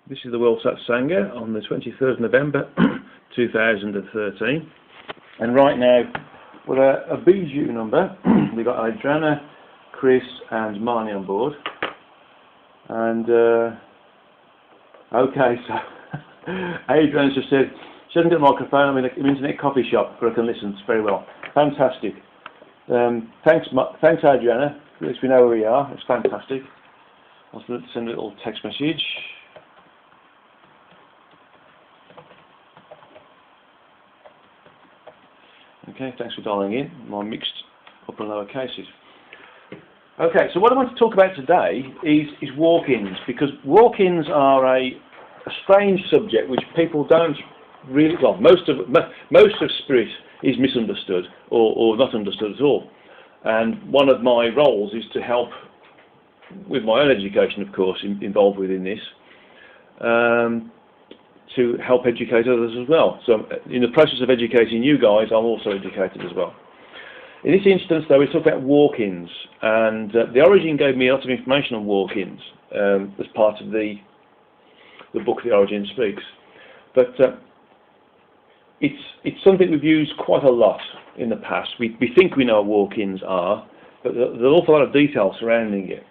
This is the World Satsanga on the 23rd of November 2013. And right now, with a Bijou number, we've got Adriana, Chris and Marnie on board. And, okay, so Adriana's just said, she hasn't got a microphone, I'm in an internet coffee shop, but I can listen very well. Fantastic. Thanks Adriana, at least we know where we are, it's fantastic. I'll send a little text message. Okay, thanks for dialing in. My mixed upper and lower cases. Okay, so what I want to talk about today is walk-ins, because walk-ins are a strange subject which people don't really, well, most of spirit is misunderstood or not understood at all. And one of my roles is to help with my own education, of course, involved within this, to help educate others as well. So in the process of educating you guys, I'm also educated as well. In this instance, though, we talk about walk-ins, and the Origin gave me a lot of information on walk-ins as part of the book The Origin Speaks. But it's something we've used quite a lot in the past. We think we know what walk-ins are, but there's an awful lot of detail surrounding it.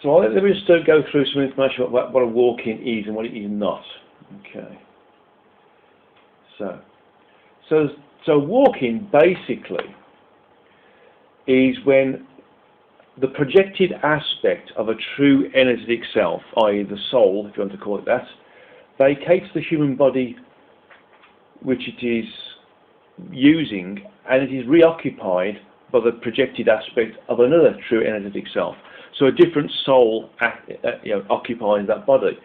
So let me just go through some information about what a walk-in is and what it is not. Okay. So walk-in basically is when the projected aspect of a true energetic self, i.e. the soul, if you want to call it that, vacates the human body which it is using, and it is reoccupied by the projected aspect of another true energetic self. So a different soul occupies that body.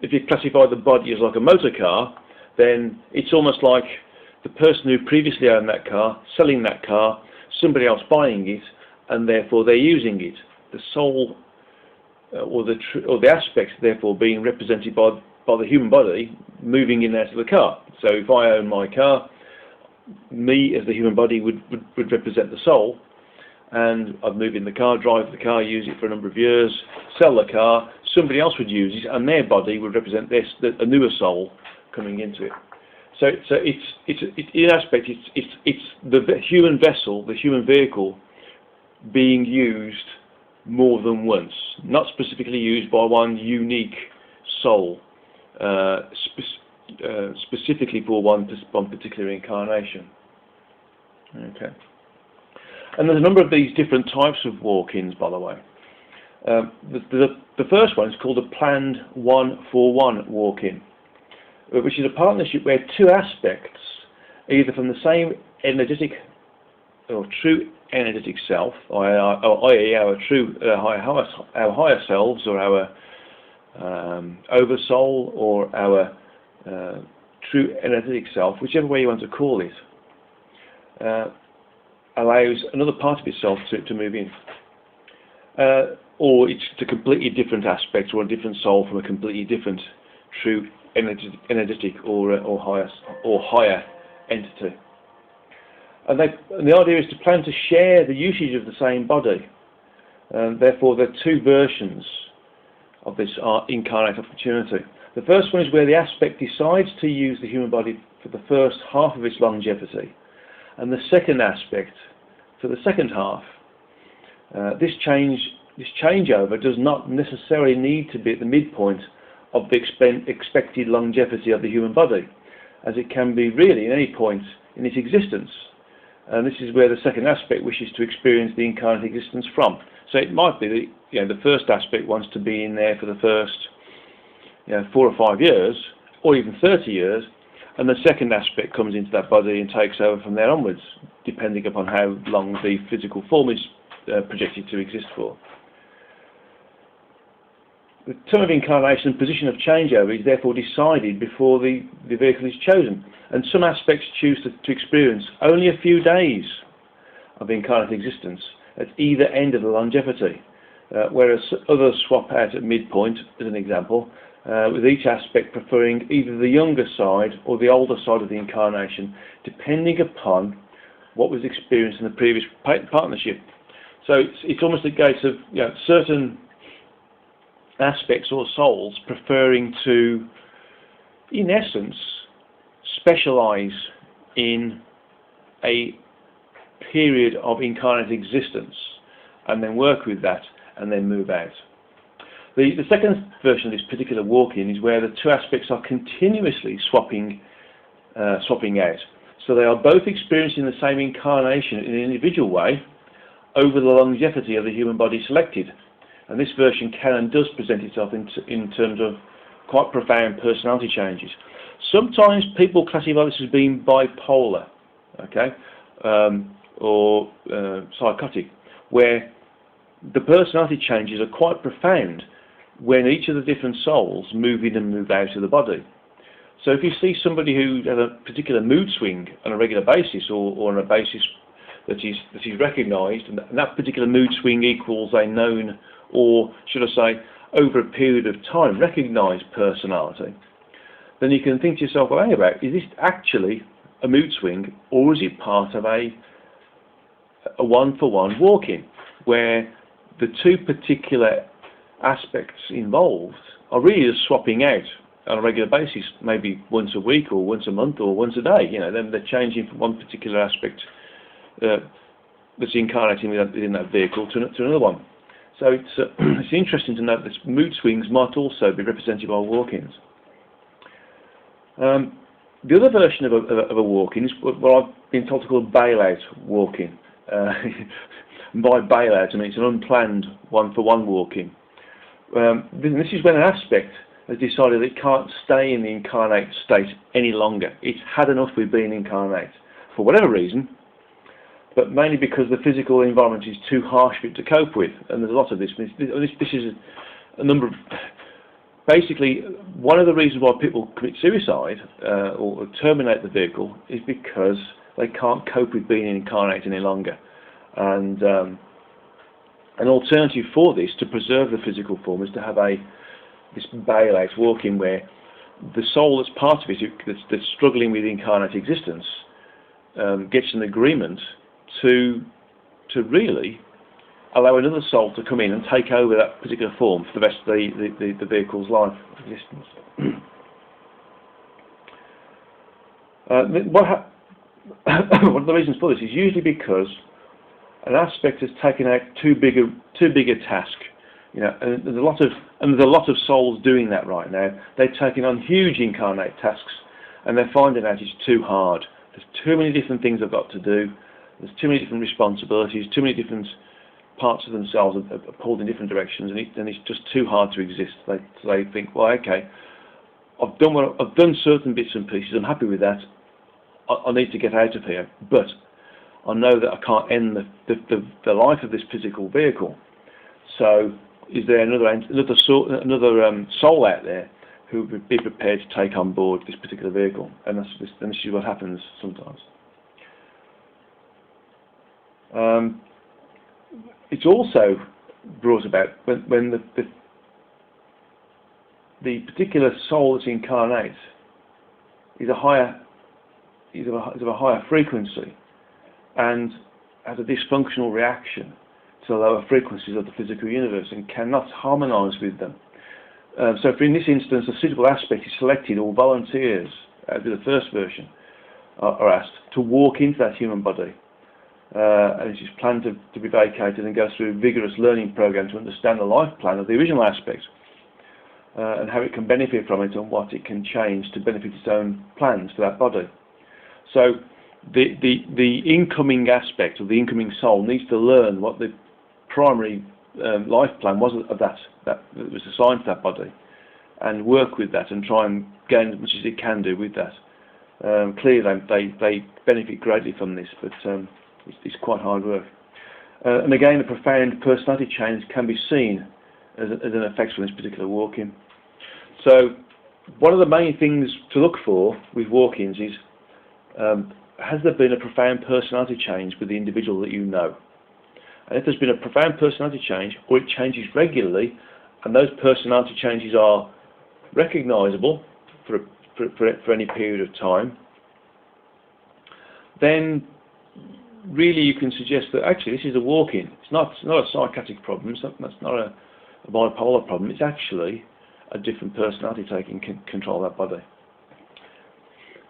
If you classify the body as like a motor car, then it's almost like the person who previously owned that car, selling that car, somebody else buying it, and therefore they're using it. The soul or the aspects therefore being represented by the human body moving in and out of the car. So if I own my car, me as the human body would represent the soul, and I'd move in the car, drive the car, use it for a number of years, sell the car, somebody else would use it, and their body would represent a newer soul coming into it. So in aspect, it's the human vessel, the human vehicle, being used more than once, not specifically used by one unique soul, specifically for one particular incarnation. Okay. And there's a number of these different types of walk-ins, by the way. The first one is called a planned 1-for-1 walk-in, which is a partnership where two aspects, either from the same energetic or true energetic self, i.e. our true our higher selves, or our oversoul, or our true energetic self, whichever way you want to call it, allows another part of itself to move in. Or it's a completely different aspect, or a different soul from a completely different true energetic or higher entity. And the idea is to plan to share the usage of the same body. Therefore, there are two versions of this incarnate opportunity. The first one is where the aspect decides to use the human body for the first half of its longevity, and the second aspect for the second half. This changeover does not necessarily need to be at the midpoint of the expected longevity of the human body, as it can be really at any point in its existence. And this is where the second aspect wishes to experience the incarnate existence from. So it might be that the first aspect wants to be in there for the first 4 or 5 years, or even 30 years, and the second aspect comes into that body and takes over from there onwards, depending upon how long the physical form is projected to exist for. The term of incarnation and position of changeover is therefore decided before the vehicle is chosen, and some aspects choose to experience only a few days of incarnate existence at either end of the longevity, whereas others swap out at midpoint, as an example, with each aspect preferring either the younger side or the older side of the incarnation, depending upon what was experienced in the previous partnership. So it's almost a case of certain aspects or souls preferring to, in essence, specialize in a period of incarnate existence and then work with that and then move out. The second version of this particular walk-in is where the two aspects are continuously swapping out. So they are both experiencing the same incarnation in an individual way over the longevity of the human body selected. And this version can and does present itself in terms of quite profound personality changes. Sometimes people classify this as being bipolar, okay, or psychotic, where the personality changes are quite profound when each of the different souls move in and move out of the body. So if you see somebody who has a particular mood swing on a regular basis, or on a basis that is recognised, and that particular mood swing equals a known, or should I say, over a period of time, recognised personality, then you can think to yourself, well, hang about, is this actually a mood swing, or is it part of a one-for-one walk-in, where the two particular aspects involved are really just swapping out on a regular basis, maybe once a week or once a month or once a day. Then they're changing from one particular aspect that's incarnating within that vehicle to another one. So it's interesting to note that mood swings might also be represented by walk-ins. The other version of a walk-in is what I've been told to call a bailout walk-in. By bailout, I mean it's an unplanned one-for-one walk-in. This is when an aspect has decided it can't stay in the incarnate state any longer. It's had enough with being incarnate, for whatever reason, but mainly because the physical environment is too harsh for it to cope with. And there's a lot of this. This is a number of... Basically, one of the reasons why people commit suicide or terminate the vehicle is because they can't cope with being incarnate any longer. And an alternative for this, to preserve the physical form, is to have this bailout walk-in where the soul that's part of it, that's struggling with incarnate existence, gets an agreement to really allow another soul to come in and take over that particular form for the rest of the vehicle's life existence. One of the reasons for this is usually because an aspect has taken out too big a task. And there's a lot of souls doing that right now. They're taking on huge incarnate tasks, and they're finding out it's too hard. There's too many different things they've got to do. There's too many different responsibilities. Too many different parts of themselves are pulled in different directions, and it's just too hard to exist. They think, well, okay, I've done certain bits and pieces. I'm happy with that. I need to get out of here, but I know that I can't end the life of this physical vehicle. So, is there another soul out there who would be prepared to take on board this particular vehicle? And this is what happens sometimes. It's also brought about when the particular soul that's incarnate is of a higher frequency and has a dysfunctional reaction to the lower frequencies of the physical universe and cannot harmonise with them. So in this instance, a suitable aspect is selected, or volunteers, as in the first version, are asked to walk into that human body. And it is planned to be vacated and go through a vigorous learning program to understand the life plan of the original aspect and how it can benefit from it and what it can change to benefit its own plans for that body. So the incoming aspect of the incoming soul needs to learn what the primary life plan was of that was assigned to that body, and work with that and try and gain as much as it can do with that. Clearly they benefit greatly from this, but it's quite hard work. And again, a profound personality change can be seen as an effect from this particular walk-in. So one of the main things to look for with walk-ins is, has there been a profound personality change with the individual that you know? And if there's been a profound personality change, or it changes regularly, and those personality changes are recognisable for any period of time, then really you can suggest that actually this is a walk-in. It's not a psychiatric problem. That's not a bipolar problem. It's actually a different personality taking control of that body.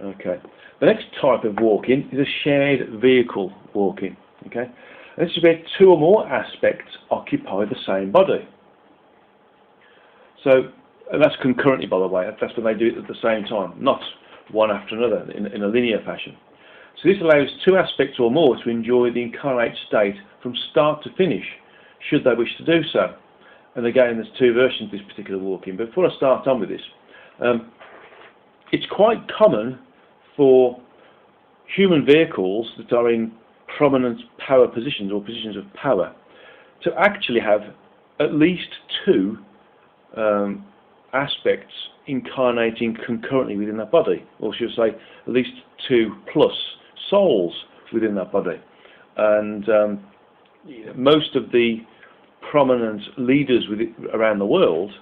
Okay. The next type of walk-in is a shared vehicle walk-in. Okay. And this is where two or more aspects occupy the same body. So, and that's concurrently, by the way. That's when they do it at the same time, not one after another in a linear fashion. So this allows two aspects or more to enjoy the incarnate state from start to finish, should they wish to do so. And again, there's two versions of this particular walk-in. But before I start on with this, it's quite common for human vehicles that are in prominent power positions or positions of power to actually have at least two aspects incarnating concurrently within that body, or should I say at least two plus souls within that body. And most of the prominent leaders around the world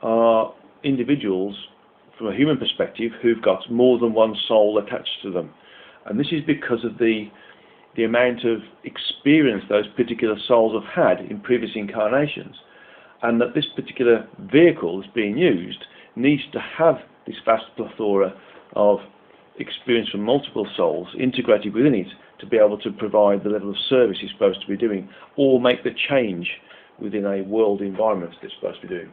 are individuals from a human perspective who've got more than one soul attached to them, and this is because of the amount of experience those particular souls have had in previous incarnations, and that this particular vehicle that's being used needs to have this vast plethora of experience from multiple souls integrated within it to be able to provide the level of service it's supposed to be doing, or make the change within a world environment that it's supposed to be doing.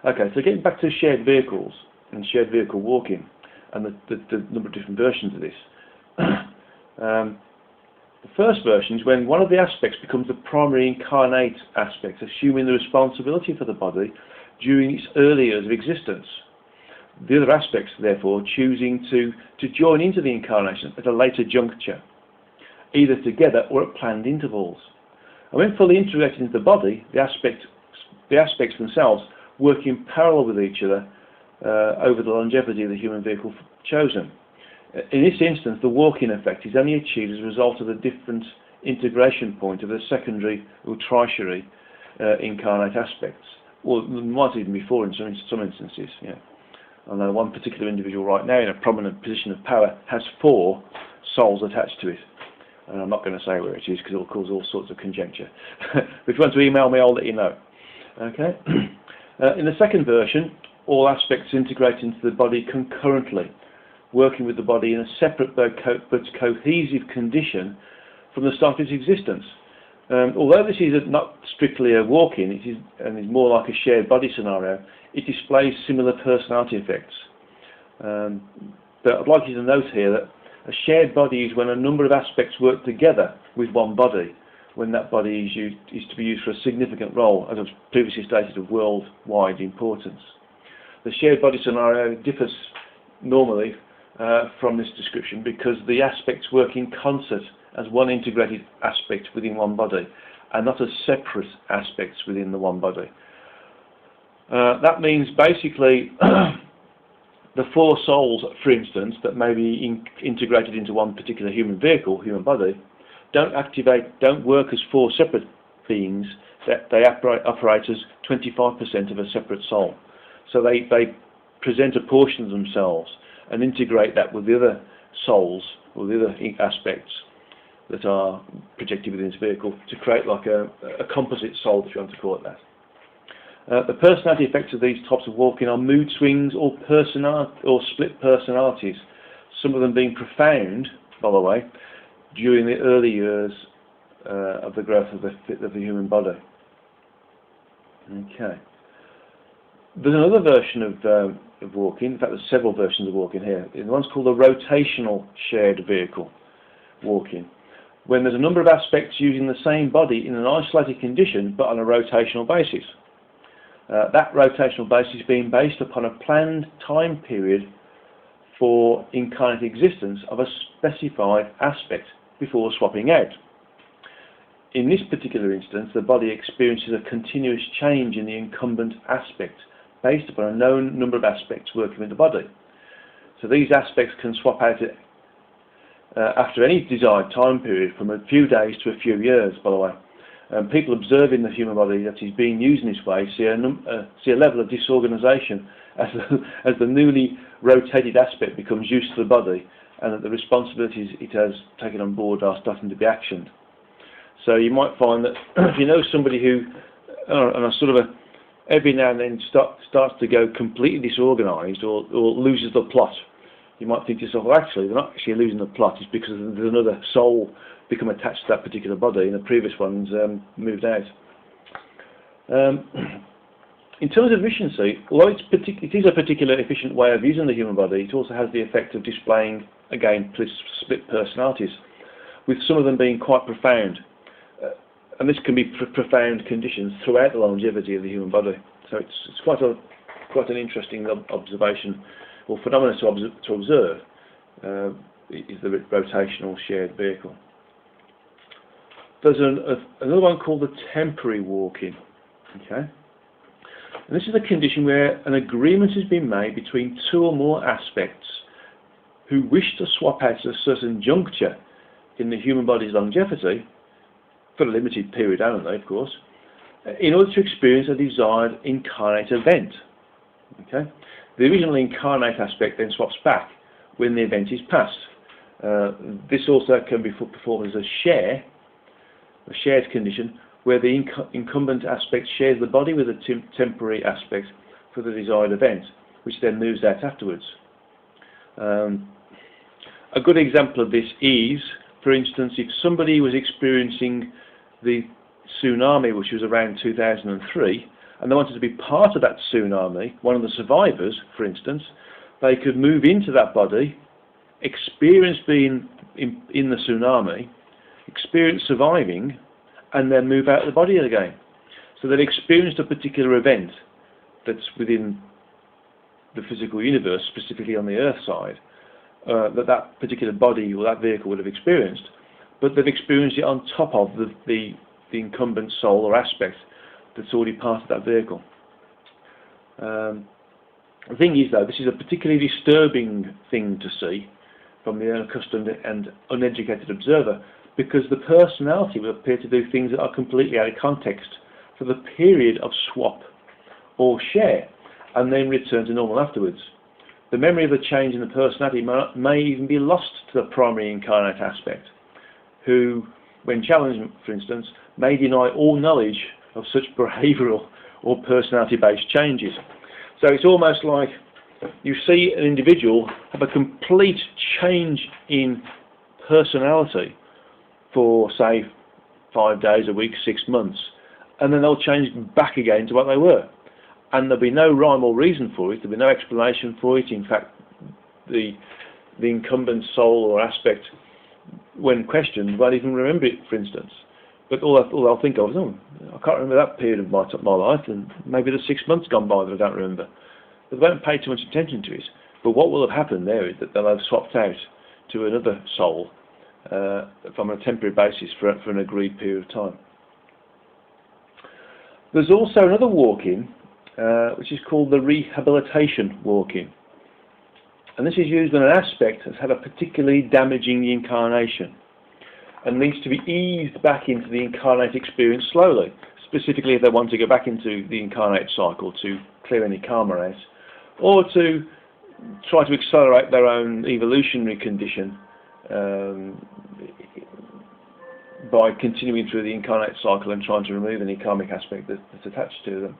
Okay, so getting back to shared vehicles and shared vehicle walking, and the number of different versions of this. The first version is when one of the aspects becomes the primary incarnate aspect, assuming the responsibility for the body during its early years of existence. The other aspects, therefore, choosing to join into the incarnation at a later juncture, either together or at planned intervals. And when fully integrated into the body, the aspects themselves work in parallel with each other over the longevity of the human vehicle chosen. In this instance, the walk-in effect is only achieved as a result of the different integration point of the secondary or tertiary incarnate aspects, or might even before in some instances. Yeah. I know one particular individual right now in a prominent position of power has 4 souls attached to it, and I'm not going to say where it is because it will cause all sorts of conjecture. But if you want to email me, I'll let you know. Okay. In the second version, all aspects integrate into the body concurrently, working with the body in a separate but cohesive condition from the start of its existence. Although this is not strictly a walk-in, it is more like a shared body scenario, it displays similar personality effects. But I'd like you to note here that a shared body is when a number of aspects work together with one body, when that body is to be used for a significant role, as I've previously stated, of worldwide importance. The shared body scenario differs normally from this description because the aspects work in concert as one integrated aspect within one body and not as separate aspects within the one body. That means basically the 4 souls, for instance, that may be integrated into one particular human vehicle, human body, don't work as 4 separate beings, that they operate as 25% of a separate soul. So they present a portion of themselves and integrate that with the other souls or the other aspects that are projected within this vehicle to create like a composite soul, if you want to call it that. The personality effects of these types of walking are mood swings or split personalities, some of them being profound, by the way, during the early years of the growth of the human body. Okay. There's another version of walking. In fact, there's several versions of walking here. The one's called a rotational shared vehicle walking, when there's a number of aspects using the same body in an isolated condition but on a rotational basis. That rotational basis being based upon a planned time period for incarnate existence of a specified aspect before swapping out. In this particular instance, the body experiences a continuous change in the incumbent aspect based upon a known number of aspects working with the body. So these aspects can swap out after any desired time period from a few days to a few years, by the way. People observing the human body that is being used in this way see a level of disorganisation as the newly rotated aspect becomes used to the body and that the responsibilities it has taken on board are starting to be actioned. So you might find that if you know somebody who, on a sort of every now and then starts to go completely disorganised or loses the plot, you might think to yourself, well, actually, they're not actually losing the plot. It's because there's another soul become attached to that particular body, and the previous one's moved out. In terms of efficiency, although it is a particular efficient way of using the human body, it also has the effect of displaying, again, split personalities, with some of them being quite profound. And this can be profound conditions throughout the longevity of the human body. So it's quite an interesting observation, or phenomenon to observe, is the rotational shared vehicle. There's another one called the temporary walking. Okay, and this is a condition where an agreement has been made between two or more aspects who wish to swap out at a certain juncture in the human body's longevity, for a limited period only, of course, in order to experience a desired incarnate event. Okay? The original incarnate aspect then swaps back when the event is past. This also can be performed as a shared condition, where the incumbent aspect shares the body with a temporary aspect for the desired event, which then moves out afterwards. A good example of this is, for instance, if somebody was experiencing the tsunami, which was around 2003, and they wanted to be part of that tsunami, one of the survivors, for instance, they could move into that body, experience being in the tsunami, experience surviving, and then move out of the body again. So they've experienced a particular event that's within the physical universe, specifically on the Earth side, that particular body or that vehicle would have experienced, but they've experienced it on top of the incumbent soul or aspect that's already part of that vehicle. The thing is, though, this is a particularly disturbing thing to see from the unaccustomed and uneducated observer, because the personality will appear to do things that are completely out of context for the period of swap or share, and then return to normal afterwards. The memory of the change in the personality may even be lost to the primary incarnate aspect, who, when challenged, for instance, may deny all knowledge of such behavioural or personality-based changes. So it's almost like you see an individual have a complete change in personality for, say, 5 days, a week, 6 months, and then they'll change back again to what they were. And there'll be no rhyme or reason for it, there'll be no explanation for it. In fact, the incumbent soul or aspect, when questioned, won't even remember it, for instance. But all they'll think of is, oh, I can't remember that period of my life, and maybe the 6 months gone by that I don't remember. But they won't pay too much attention to it. But what will have happened there is that they'll have swapped out to another soul from a temporary basis for an agreed period of time. There's also another walk-in, which is called the rehabilitation walk-in. And this is used when an aspect has had a particularly damaging incarnation and needs to be eased back into the incarnate experience slowly, specifically if they want to go back into the incarnate cycle to clear any karma out, or to try to accelerate their own evolutionary condition by continuing through the incarnate cycle and trying to remove any karmic aspect that's attached to them.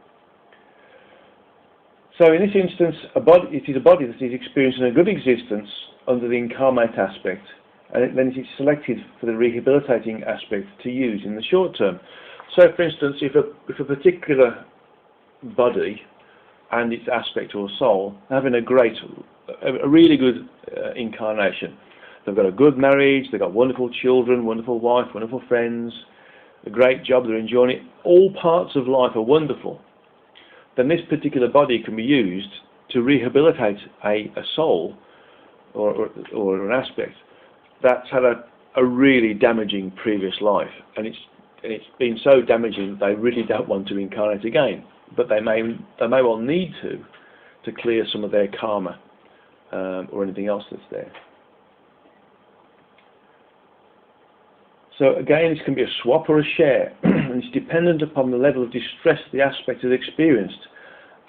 So in this instance, it is a body that is experiencing a good existence under the incarnate aspect, and then it is selected for the rehabilitating aspect to use in the short term. So for instance, if a particular body and its aspect or soul are having a really good incarnation, they've got a good marriage, they've got wonderful children, wonderful wife, wonderful friends, a great job, they're enjoying it, all parts of life are wonderful, then this particular body can be used to rehabilitate a soul or an aspect that's had a really damaging previous life, and it's been so damaging that they really don't want to incarnate again, but they may well need to clear some of their karma or anything else that's there. So again, this can be a swap or a share, and it's dependent upon the level of distress the aspect has experienced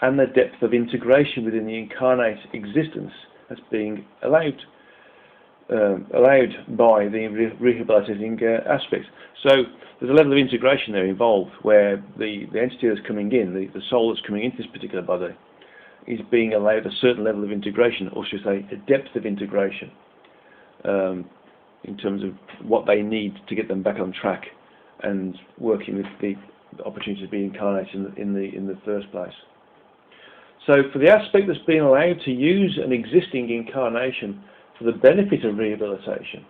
and the depth of integration within the incarnate existence that's being allowed. allowed by the rehabilitating aspect. So there's a level of integration there involved, where the entity that's coming in, the soul that's coming into this particular body, is being allowed a certain level of integration, or should I say a depth of integration, in terms of what they need to get them back on track and working with the opportunity to be incarnated in the first place. So for the aspect that's being allowed to use an existing incarnation for the benefit of rehabilitation,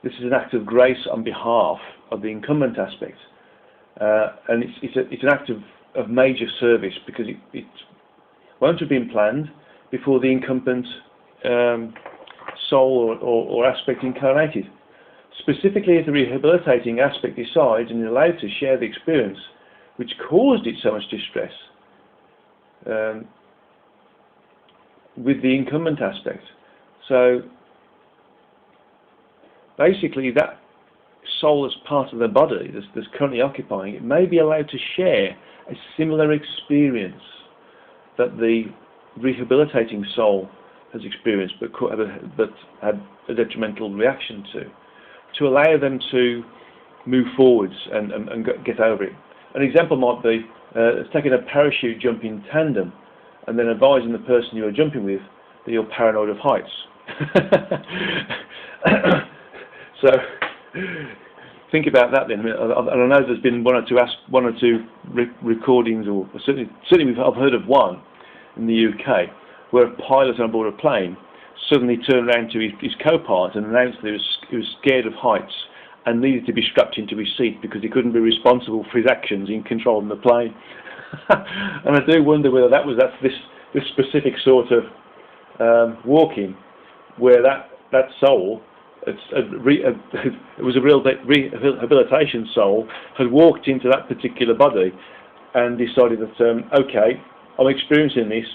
this is an act of grace on behalf of the incumbent aspect, and it's an act of major service, because it won't have been planned before the incumbent soul or aspect incarnated. Specifically, if the rehabilitating aspect decides and is allowed to share the experience which caused it so much distress with the incumbent aspect. So basically, that soul that's part of the body that's currently occupying it may be allowed to share a similar experience that the rehabilitating soul has experienced but had a detrimental reaction to allow them to move forwards and get over it. An example might be taking a parachute jump in tandem and then advising the person you're jumping with that you're paranoid of heights. So think about that then. I mean, I know there's been one or two recordings, or certainly I've heard of one in the UK, where a pilot on board a plane suddenly turned around to his co-pilot and announced that he was scared of heights and needed to be strapped into his seat because he couldn't be responsible for his actions in controlling the plane. And I do wonder whether that's this specific sort of walking, where that soul, it was a real rehabilitation soul, had walked into that particular body and decided that, okay, I'm experiencing this,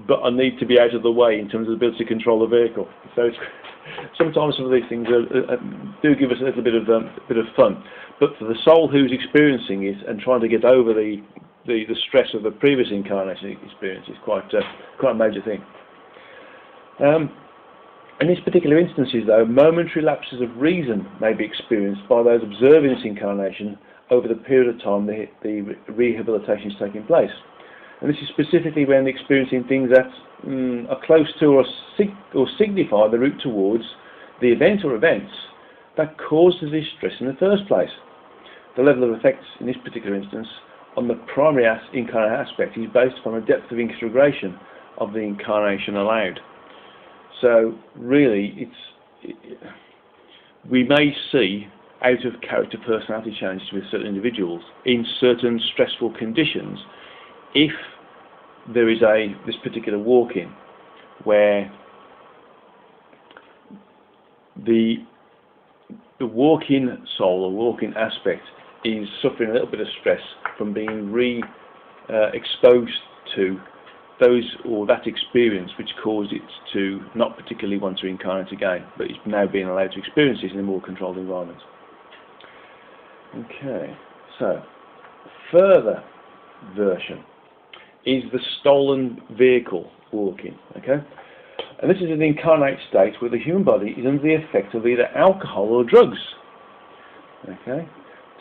but I need to be out of the way in terms of the ability to control the vehicle. So sometimes some of these things do give us a little bit of fun. But for the soul who's experiencing it and trying to get over the stress of the previous incarnation experience is quite a major thing. In these particular instances, though, momentary lapses of reason may be experienced by those observing this incarnation over the period of time the rehabilitation is taking place. And this is specifically when experiencing things that are close to or signify the route towards the event or events that caused the distress in the first place. The level of effects in this particular instance on the primary incarnate aspect is based upon the depth of integration of the incarnation allowed. So really, we may see out of character personality changes with certain individuals in certain stressful conditions if there is this particular walk-in where the walk-in soul or walk-in aspect is suffering a little bit of stress from being exposed to that experience which caused it to not particularly want to incarnate again, but it's now being allowed to experience it in a more controlled environment. Okay, so further version is the stolen vehicle walking. Okay, and this is an incarnate state where the human body is under the effect of either alcohol or drugs. Okay,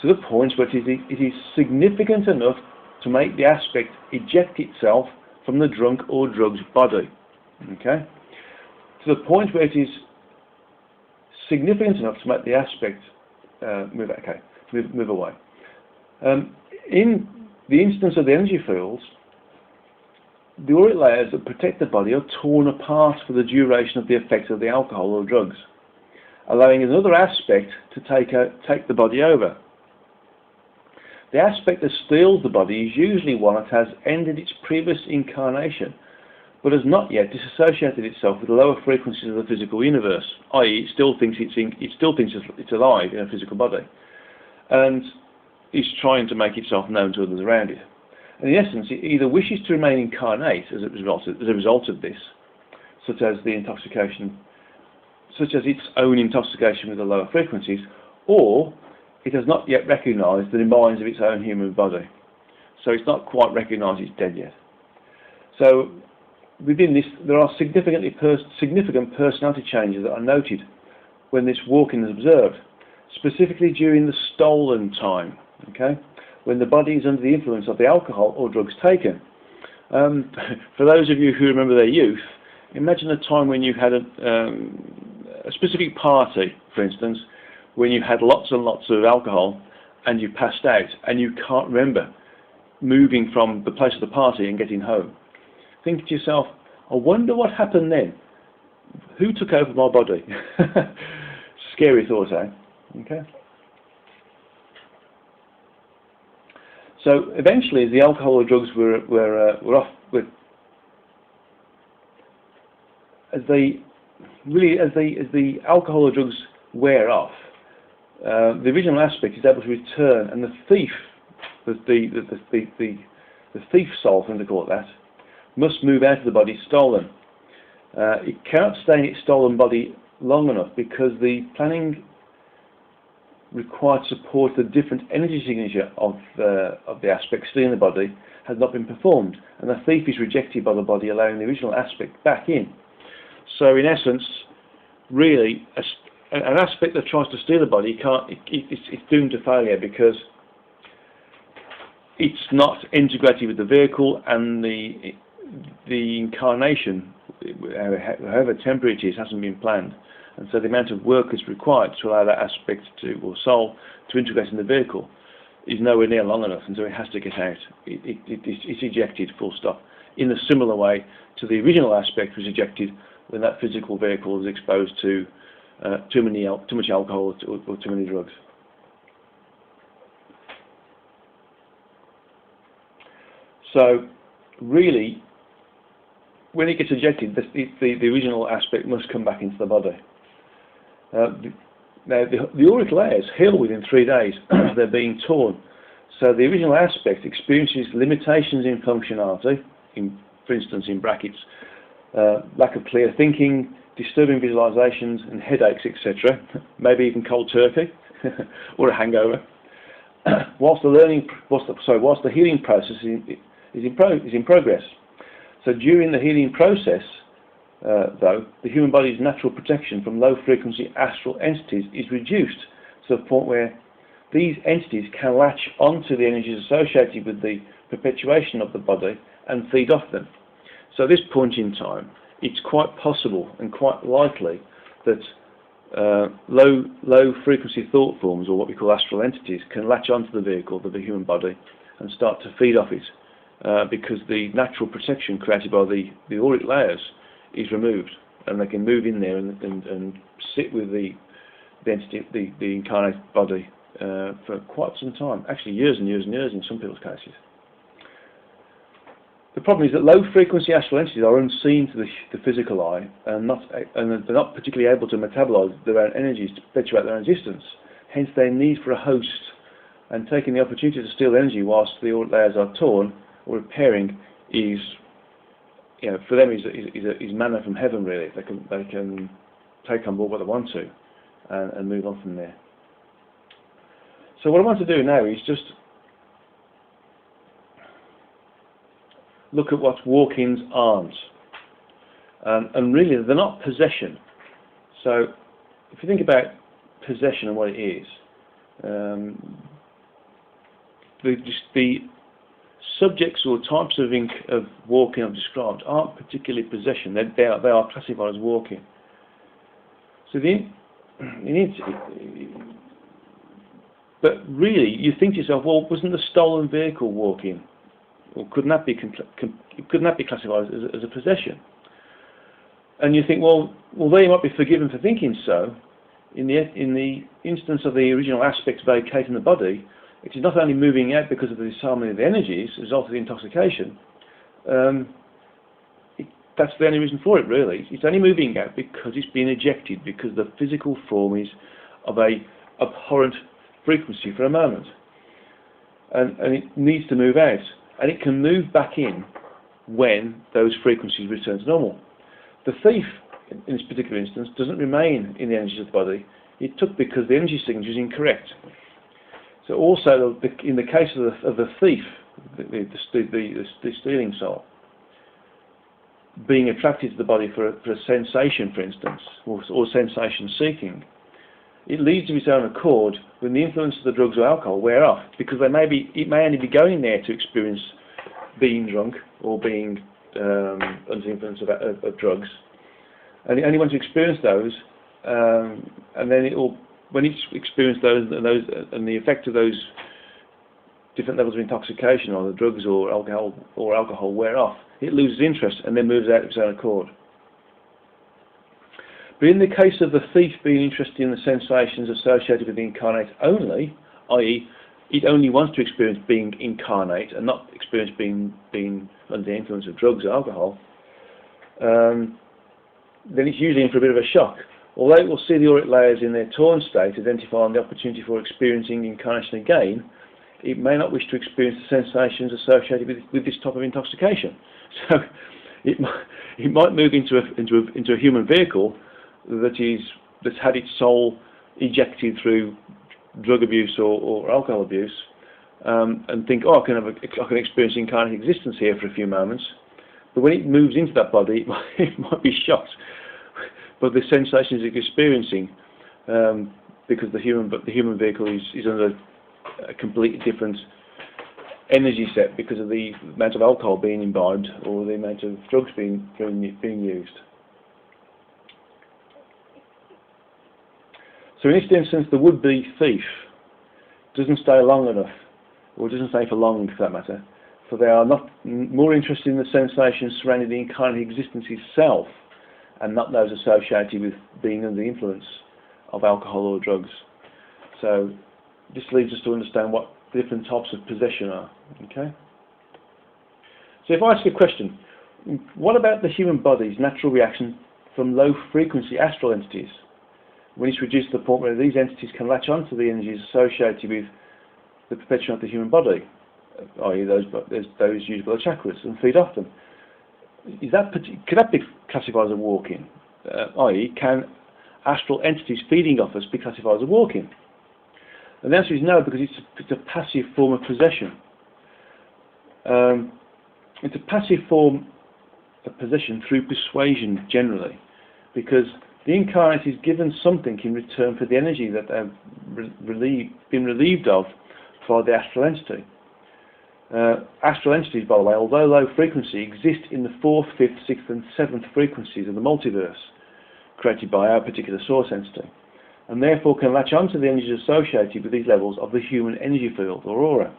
to the point where it is significant enough to make the aspect eject itself from the drunk or drugged body. Okay, to the point where it is significant enough to make the aspect move away. In the instance of the energy fields, the auric layers that protect the body are torn apart for the duration of the effect of the alcohol or drugs, allowing another aspect to take the body over. The aspect that steals the body is usually one that has ended its previous incarnation, but has not yet disassociated itself with the lower frequencies of the physical universe, i.e. it still thinks it's alive in a physical body, and is trying to make itself known to others around it. And in essence, it either wishes to remain incarnate as a result of this, such as its own intoxication with the lower frequencies, or it has not yet recognised the demise of its own human body. So it's not quite recognised it's dead yet. So within this, there are significant personality changes that are noted when this walking is observed, specifically during the stolen time, okay, when the body is under the influence of the alcohol or drugs taken. For those of you who remember their youth, imagine a time when you had a specific party, for instance, when you had lots and lots of alcohol and you passed out and you can't remember moving from the place of the party and getting home. Think to yourself, I wonder what happened then. Who took over my body? Scary thought, eh? Okay. So eventually, as the alcohol or drugs were off, as the alcohol or drugs wear off, the original aspect is able to return, and the thief, the thief soul, if to call it that, must move out of the body stolen. It cannot stay in its stolen body long enough because the planning required support the different energy signature of the aspect still in the body has not been performed, and the thief is rejected by the body, allowing the original aspect back in. So in essence, really, an aspect that tries to steal the body it's doomed to failure because it's not integrated with the vehicle, and the incarnation, however temporary it is, hasn't been planned. And so the amount of work is required to allow that aspect or soul to integrate in the vehicle is nowhere near long enough, and so it has to get out. It's ejected, full stop. In a similar way to the original aspect was ejected when that physical vehicle was exposed to too much alcohol or too many drugs. So really, when it gets ejected, the original aspect must come back into the body. Now, the auric layers heal within 3 days. They're being torn. So the original aspect experiences limitations in functionality, for instance, in brackets, lack of clear thinking, disturbing visualizations, and headaches, etc. Maybe even cold turkey or a hangover. whilst the healing process is in progress. So during the healing process, though, the human body's natural protection from low-frequency astral entities is reduced to the point where these entities can latch onto the energies associated with the perpetuation of the body and feed off them. So at this point in time, it's quite possible and quite likely that low-frequency thought forms, or what we call astral entities, can latch onto the vehicle, the human body, and start to feed off it, because the natural protection created by the auric layers is removed, and they can move in there and sit with the entity, the incarnate body, for quite some time, actually years and years and years in some people's cases. The problem is that low-frequency astral entities are unseen to the physical eye, and they're not particularly able to metabolize their own energies to perpetuate their own existence. Hence, their need for a host, and taking the opportunity to steal energy whilst the auric layers are torn or repairing is, for them is manna from heaven, really. They can take on board what they want to and move on from there. So what I want to do now is just look at what walk-ins aren't. And really, they're not possession. So if you think about possession and what it is, the subjects or types of walking I've described aren't particularly possession. They are classified as walking. So but really, you think to yourself, well, wasn't the stolen vehicle walking? Or couldn't that be classified as a possession? And you think, well, they might be forgiven for thinking so. In the instance of the original aspect vacating the body, it is not only moving out because of the disharmony of the energies as a result of the intoxication. That's the only reason for it, really. It's only moving out because it's been ejected, because the physical form is of a abhorrent frequency for a moment, and it needs to move out. And it can move back in when those frequencies return to normal. The thief, in this particular instance, doesn't remain in the energies of the body. It took because the energy signature is incorrect. So also, in the case of the thief, the stealing soul, being attracted to the body for a sensation, for instance, or sensation seeking, it leaves of its own accord when the influence of the drugs or alcohol wear off, because it may only be going there to experience being drunk or being under the influence of drugs, and it only wants to experience those, and then when it's experienced those and the effect of those different levels of intoxication, or the drugs or alcohol wear off, it loses interest and then moves out of its own accord. But in the case of the thief being interested in the sensations associated with the incarnate only, i.e., it only wants to experience being incarnate and not experience being under the influence of drugs or alcohol, then it's usually in for a bit of a shock. Although it will see the auric layers in their torn state, identifying the opportunity for experiencing incarnation again, it may not wish to experience the sensations associated with this type of intoxication. So it might move into a human vehicle that's had its soul ejected through drug abuse or alcohol abuse, and think, oh, I can experience incarnate existence here for a few moments. But when it moves into that body, it might be shocked. But the sensations it's experiencing, because the human vehicle is under a completely different energy set because of the amount of alcohol being imbibed or the amount of drugs being used. So in this instance, the would-be thief doesn't stay long enough, or doesn't stay for long for that matter, for they are not more interested in the sensations surrounding the incarnate existence itself, and not those associated with being under the influence of alcohol or drugs. So this leads us to understand what different types of possession are. Okay. So if I ask you a question, what about the human body's natural reaction from low-frequency astral entities, when it's reduced to the point where these entities can latch onto the energies associated with the perpetuation of the human body, i.e. those used by the chakras, and feed off them? Could that be classified as a walk-in? I.e., can astral entities feeding off us be classified as a walk-in? And the answer is no, because it's a passive form of possession. It's a passive form of possession through persuasion generally, because the incarnate is given something in return for the energy that they've been relieved of by the astral entity. Astral entities, by the way, although low frequency, exist in the 4th, 5th, 6th and 7th frequencies of the multiverse created by our particular source entity, and therefore can latch onto the energies associated with these levels of the human energy field or aura.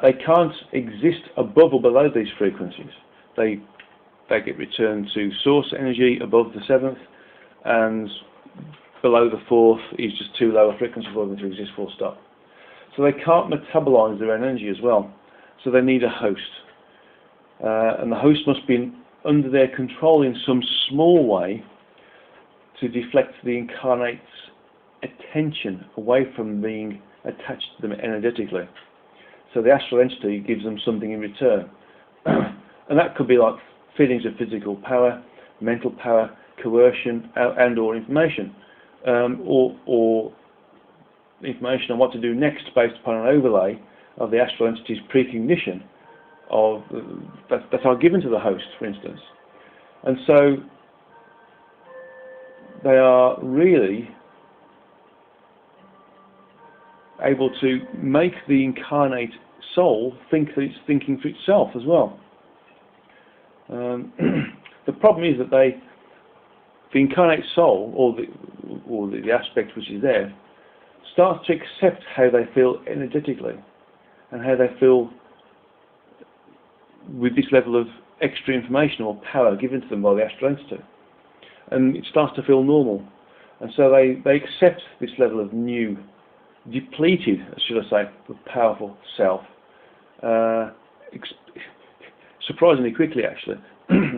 They can't exist above or below these frequencies. They get returned to source energy above the 7th, and below the 4th is just too low a frequency for them to exist full stop. So they can't metabolize their own energy as well. So they need a host. And the host must be under their control in some small way to deflect the incarnate's attention away from being attached to them energetically. So the astral entity gives them something in return. And that could be like feelings of physical power, mental power, coercion, and or information. Or information on what to do next based upon an overlay of the astral entity's precognition of that are given to the host, for instance. And so they are really able to make the incarnate soul think that it's thinking for itself as well. The problem is that the incarnate soul, or the aspect which is there, starts to accept how they feel energetically and how they feel with this level of extra information or power given to them by the astral entity. And it starts to feel normal. And so they accept this level of new, depleted, should I say, powerful self, surprisingly quickly actually.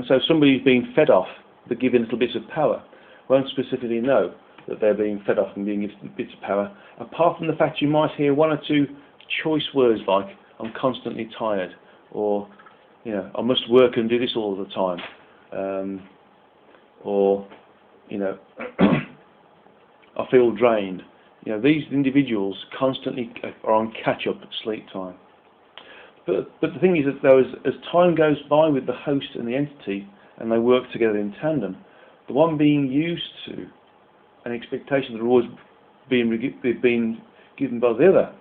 So somebody who's being fed off, but given little bits of power, won't specifically know that they're being fed off and being given bits of power, apart from the fact you might hear one or two choice words like, I'm constantly tired, or, you know, I must work and do this all the time, or, you know, I feel drained. You know, these individuals constantly are on catch-up sleep time. but the thing is that though, as time goes by with the host and the entity, and they work together in tandem, the one being used to an expectation of the rewards being given by the other.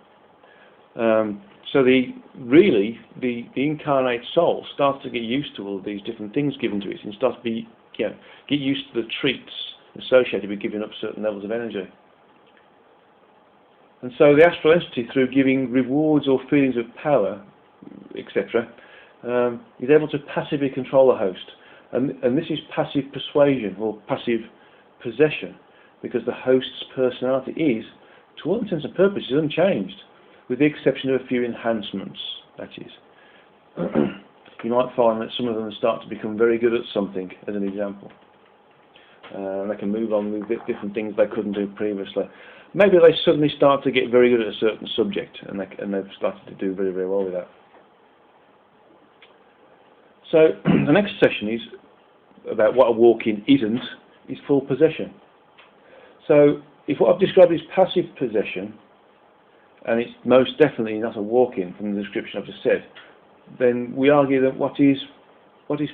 So the incarnate soul starts to get used to all of these different things given to it, and starts to get used to the treats associated with giving up certain levels of energy. And so the astral entity, through giving rewards or feelings of power, etc., is able to passively control the host. And this is passive persuasion or passive possession, because the host's personality is, to all intents and purposes, unchanged, with the exception of a few enhancements, that is. You might find that some of them start to become very good at something, as an example. They can move on with different things they couldn't do previously. Maybe they suddenly start to get very good at a certain subject, and they've started to do very, very well with that. So the next session is about what a walk-in isn't, is full possession. So if what I've described is passive possession, and it's most definitely not a walk-in from the description I've just said, then we argue that what is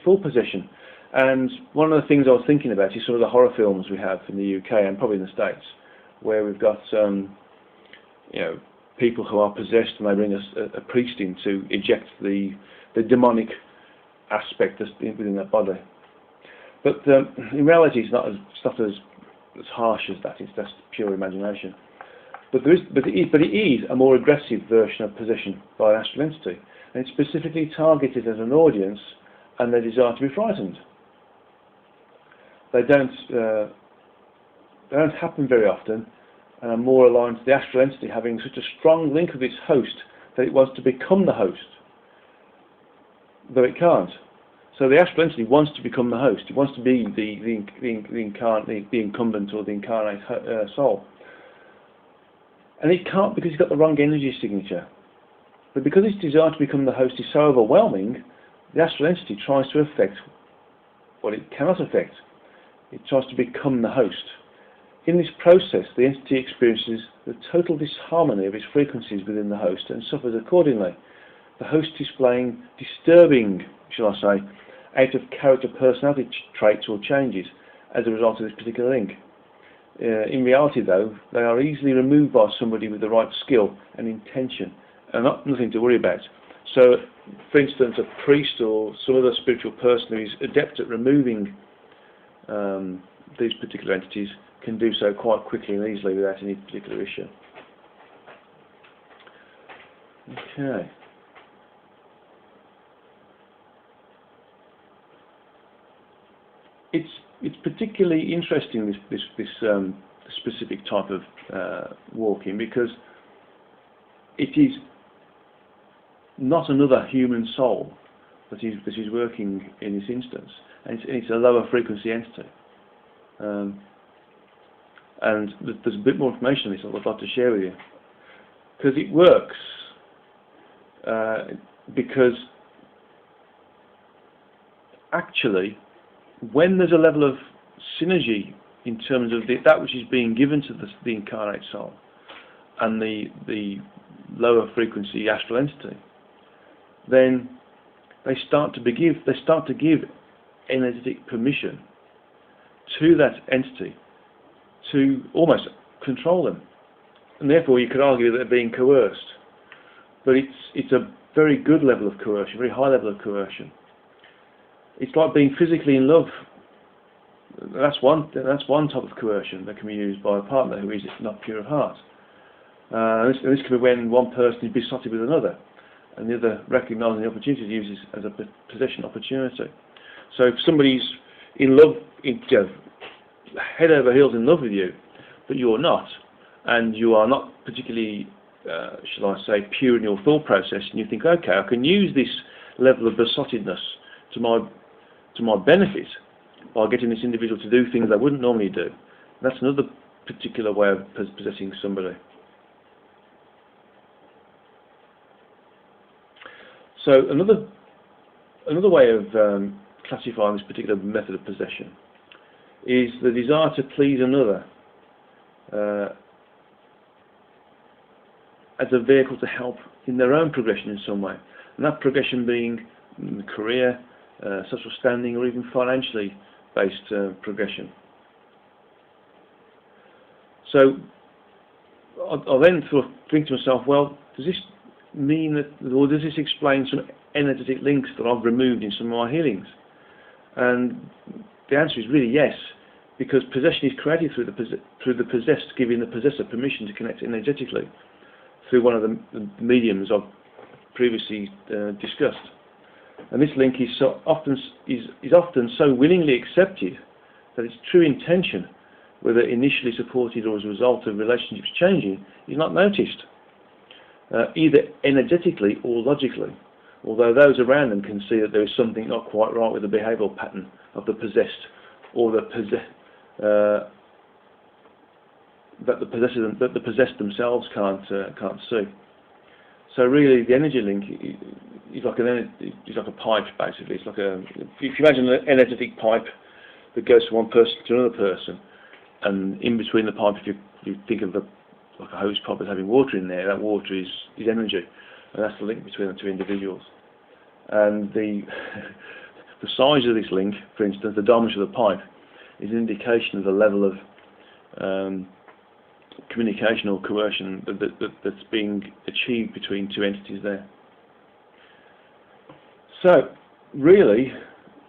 full possession? And one of the things I was thinking about is sort of the horror films we have in the UK and probably in the States, where we've got people who are possessed, and they bring a priest in to eject the demonic aspect that's within their body. But in reality, it's not as harsh as that. It's just pure imagination. But it is a more aggressive version of possession by an astral entity, and it's specifically targeted as an audience and their desire to be frightened. They don't happen very often, and are more aligned to the astral entity having such a strong link with its host that it wants to become the host, though it can't. So the astral entity wants to become the host. It wants to be the incumbent or the incarnate soul. And it can't, because it's got the wrong energy signature. But because its desire to become the host is so overwhelming, the astral entity tries to affect what it cannot affect. It tries to become the host. In this process, the entity experiences the total disharmony of its frequencies within the host and suffers accordingly. The host displaying disturbing, shall I say, out of character personality traits or changes as a result of this particular link. In reality, though, they are easily removed by somebody with the right skill and intention, and nothing to worry about. So, for instance, a priest or some other spiritual person who is adept at removing these particular entities can do so quite quickly and easily without any particular issue. Okay. It's particularly interesting, this specific type of walking, because it is not another human soul that is working in this instance, and it's a lower frequency entity. And there's a bit more information on this I'd like to share with you, because it works because actually, when there's a level of synergy in terms of that which is being given to the incarnate soul and the lower frequency astral entity, then they start to give energetic permission to that entity to almost control them, and therefore you could argue that they're being coerced. But it's a very good level of coercion, very high level of coercion. It's like being physically in love. That's one type of coercion that can be used by a partner who is not pure of heart. This can be when one person is besotted with another, and the other recognising the opportunity to use this as a possession opportunity. So if somebody's in love, head over heels in love with you, but you're not, and you are not particularly, shall I say, pure in your thought process, and you think, okay, I can use this level of besottedness to my benefit by getting this individual to do things they wouldn't normally do. That's another particular way of possessing somebody. So another way of classifying this particular method of possession is the desire to please another as a vehicle to help in their own progression in some way. and that progression being career, social standing, or even financially based progression. So I then sort of think to myself, well, does this mean that, or does this explain some energetic links that I've removed in some of my healings? And the answer is really yes, because possession is created through the possessed giving the possessor permission to connect energetically through one of the mediums I've previously discussed. And this link is often so willingly accepted that its true intention, whether initially supported or as a result of relationships changing, is not noticed, either energetically or logically, although those around them can see that there is something not quite right with the behavioural pattern of the possessed, or that the possessed themselves can't see. So really, the energy link is like a pipe, basically. It's like if you imagine an energetic pipe that goes from one person to another person, and in between the pipe, if you think of like a hose pipe that's having water in there, that water is energy, and that's the link between the two individuals. And the size of this link, for instance, the diameter of the pipe, is an indication of the level of communication or coercion that's being achieved between two entities there. So, really,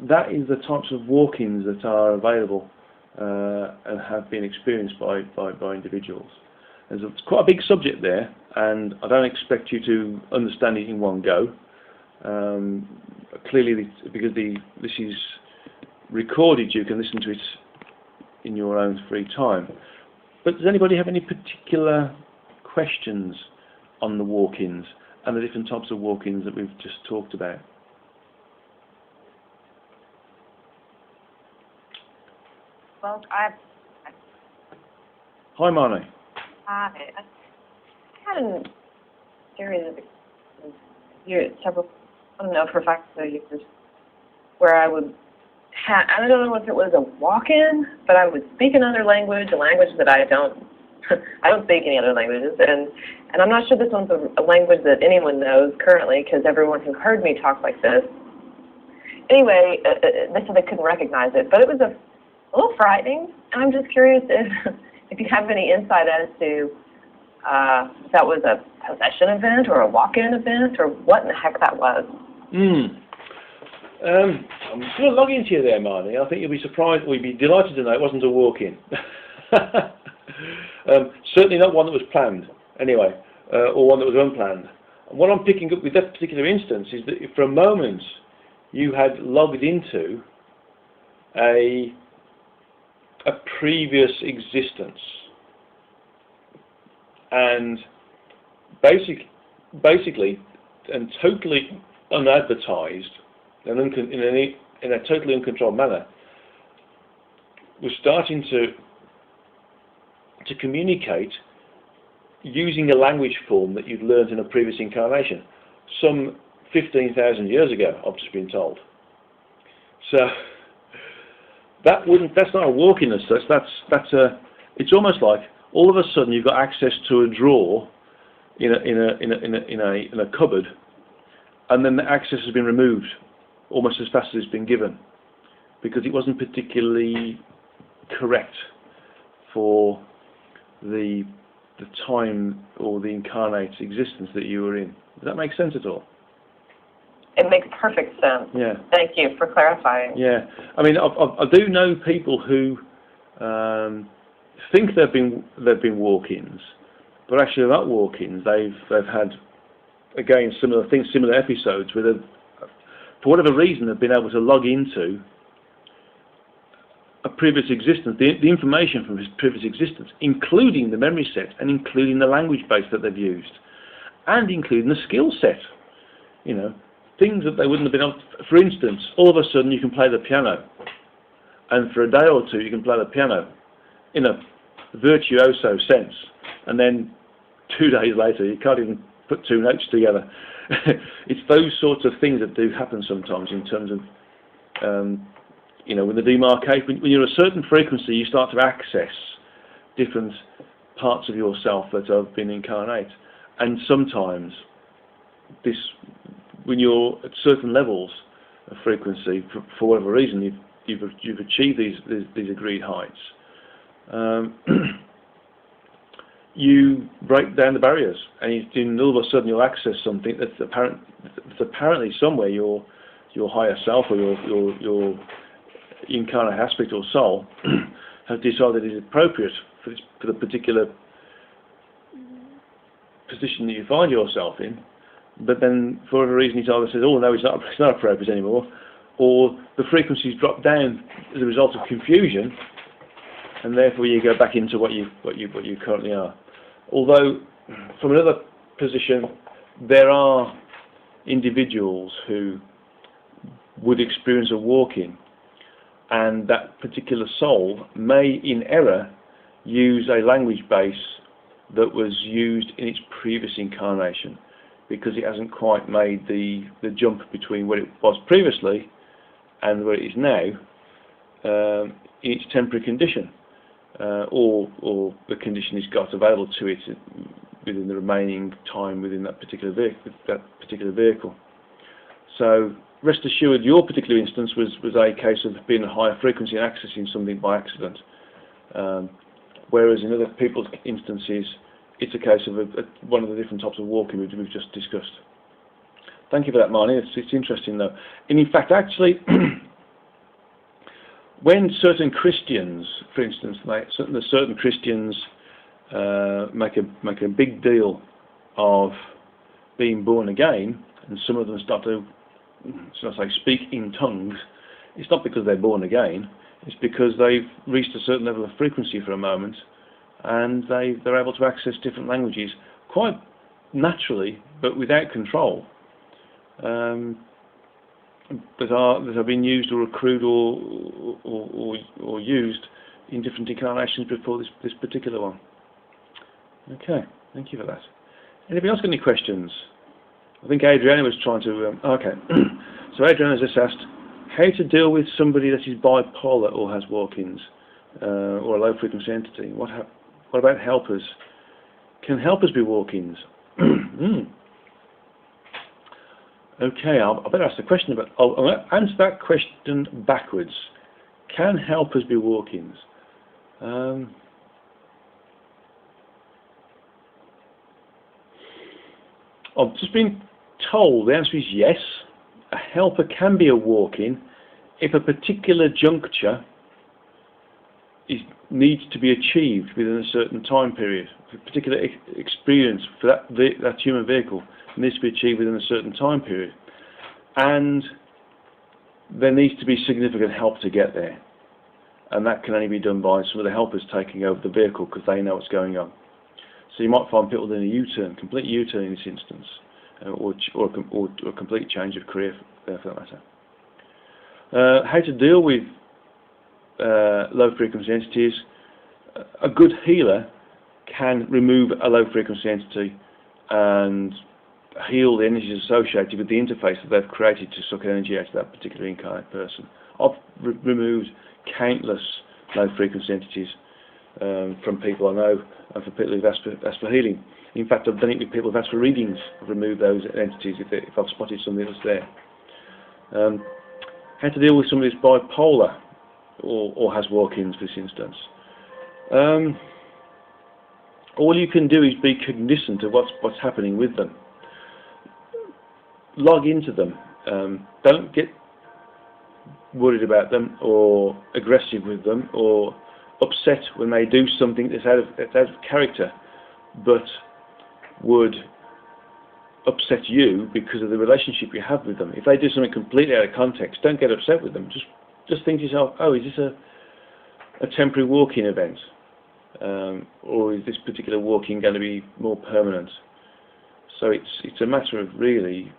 that is the types of walk-ins that are available and have been experienced by individuals. It's quite a big subject there, and I don't expect you to understand it in one go. Clearly, because this is recorded, you can listen to it in your own free time. But does anybody have any particular questions on the walk-ins and the different types of walk-ins that we've just talked about? Well, Hi, Marnie. I had a series of years, several, I don't know, for 5 years, where I would I don't know if it was a walk-in, but I would speak another language, a language that I don't speak any other languages, and I'm not sure this one's a language that anyone knows currently, because everyone who heard me talk like this, anyway, they said they couldn't recognize it, but it was a little frightening, and I'm just curious if you have any insight as to if that was a possession event or a walk-in event, or what in the heck that was. I'm going to log into you there, Marnie. I think you'll be surprised, or you'll be delighted to know it wasn't a walk-in. Certainly not one that was planned, anyway, or one that was unplanned. And what I'm picking up with that particular instance is that if for a moment you had logged into a previous existence, and basically and totally unadvertised, and in a totally uncontrolled manner, was starting to communicate using a language form that you'd learned in a previous incarnation, some 15,000 years ago, I've just been told. So that's not a walk-in as such. It's almost like all of a sudden you've got access to a drawer in a cupboard, and then the access has been removed almost as fast as it's been given, because it wasn't particularly correct for the time or the incarnate existence that you were in. Does that make sense at all? It makes perfect sense. Yeah. Thank you for clarifying. Yeah. I mean, I do know people who think they've been walk-ins, but actually they're not walk-ins. They've had, again, similar things, similar episodes where for whatever reason they've been able to log into a previous existence, the information from his previous existence, including the memory set and including the language base that they've used, and including the skill set. You know, things that they wouldn't have been able to, for instance, all of a sudden you can play the piano, and for a day or two you can play the piano in a virtuoso sense, and then 2 days later you can't even put two notes together. It's those sorts of things that do happen sometimes in terms of when the demarcation, when you're at a certain frequency, you start to access different parts of yourself that have been incarnate, and sometimes when you're at certain levels of frequency, for whatever reason, you've achieved these agreed heights. You break down the barriers, and all of a sudden you'll access something that's apparently somewhere your higher self or your incarnate aspect or soul has decided is appropriate for the particular position that you find yourself in. But then, for whatever reason, it either says, "Oh no, it's not appropriate anymore," or the frequencies drop down as a result of confusion, and therefore you go back into what you currently are. Although, from another position, there are individuals who would experience a walk-in, and that particular soul may, in error, use a language base that was used in its previous incarnation, because it hasn't quite made the jump between what it was previously and where it is now in its temporary condition, or the condition it's got available to it within the remaining time within that particular vehicle. So rest assured, your particular instance was a case of being a higher frequency and accessing something by accident, whereas in other people's instances it's a case of one of the different types of walking we've just discussed. Thank you for that, Marnie. It's interesting though. And in fact, actually, when certain Christians, for instance, certain Christians make a big deal of being born again, and some of them start to, shall I say, speak in tongues, it's not because they're born again. It's because they've reached a certain level of frequency for a moment, and they're able to access different languages quite naturally, but without control. That have been used or accrued or used in different incarnations before this particular one. Okay, thank you for that. Anybody else got any questions? I think Adriana was trying to. Okay, so Adriana has just asked how to deal with somebody that is bipolar or has walk-ins or a low frequency entity. What about helpers? Can helpers be walk-ins? Okay, I better ask the question about. I'll answer that question backwards. Can helpers be walk-ins? I've just been told the answer is yes. A helper can be a walk-in if a particular juncture needs to be achieved within a certain time period. A particular experience for that human vehicle needs to be achieved within a certain time period, and there needs to be significant help to get there, and that can only be done by some of the helpers taking over the vehicle because they know what's going on. So you might find people doing a U-turn, complete U-turn in this instance, or a complete change of career for that matter. How to deal with low frequency entities? A good healer can remove a low frequency entity and heal the energies associated with the interface that they've created to suck energy out of that particular incarnate person. I've removed countless low frequency entities from people I know, and for people who've asked for healing. In fact, I've done it with people who've asked for readings. I've removed those entities if I've spotted something that's there. How to deal with somebody who's bipolar or has walk-ins, for this instance. All you can do is be cognizant of what's happening with them. Log into them. Don't get worried about them or aggressive with them or upset when they do something that's out of character, but would upset you because of the relationship you have with them. If they do something completely out of context, don't get upset with them. Just think to yourself, oh, is this a temporary walk-in event? Or is this particular walk-in going to be more permanent? So it's a matter of really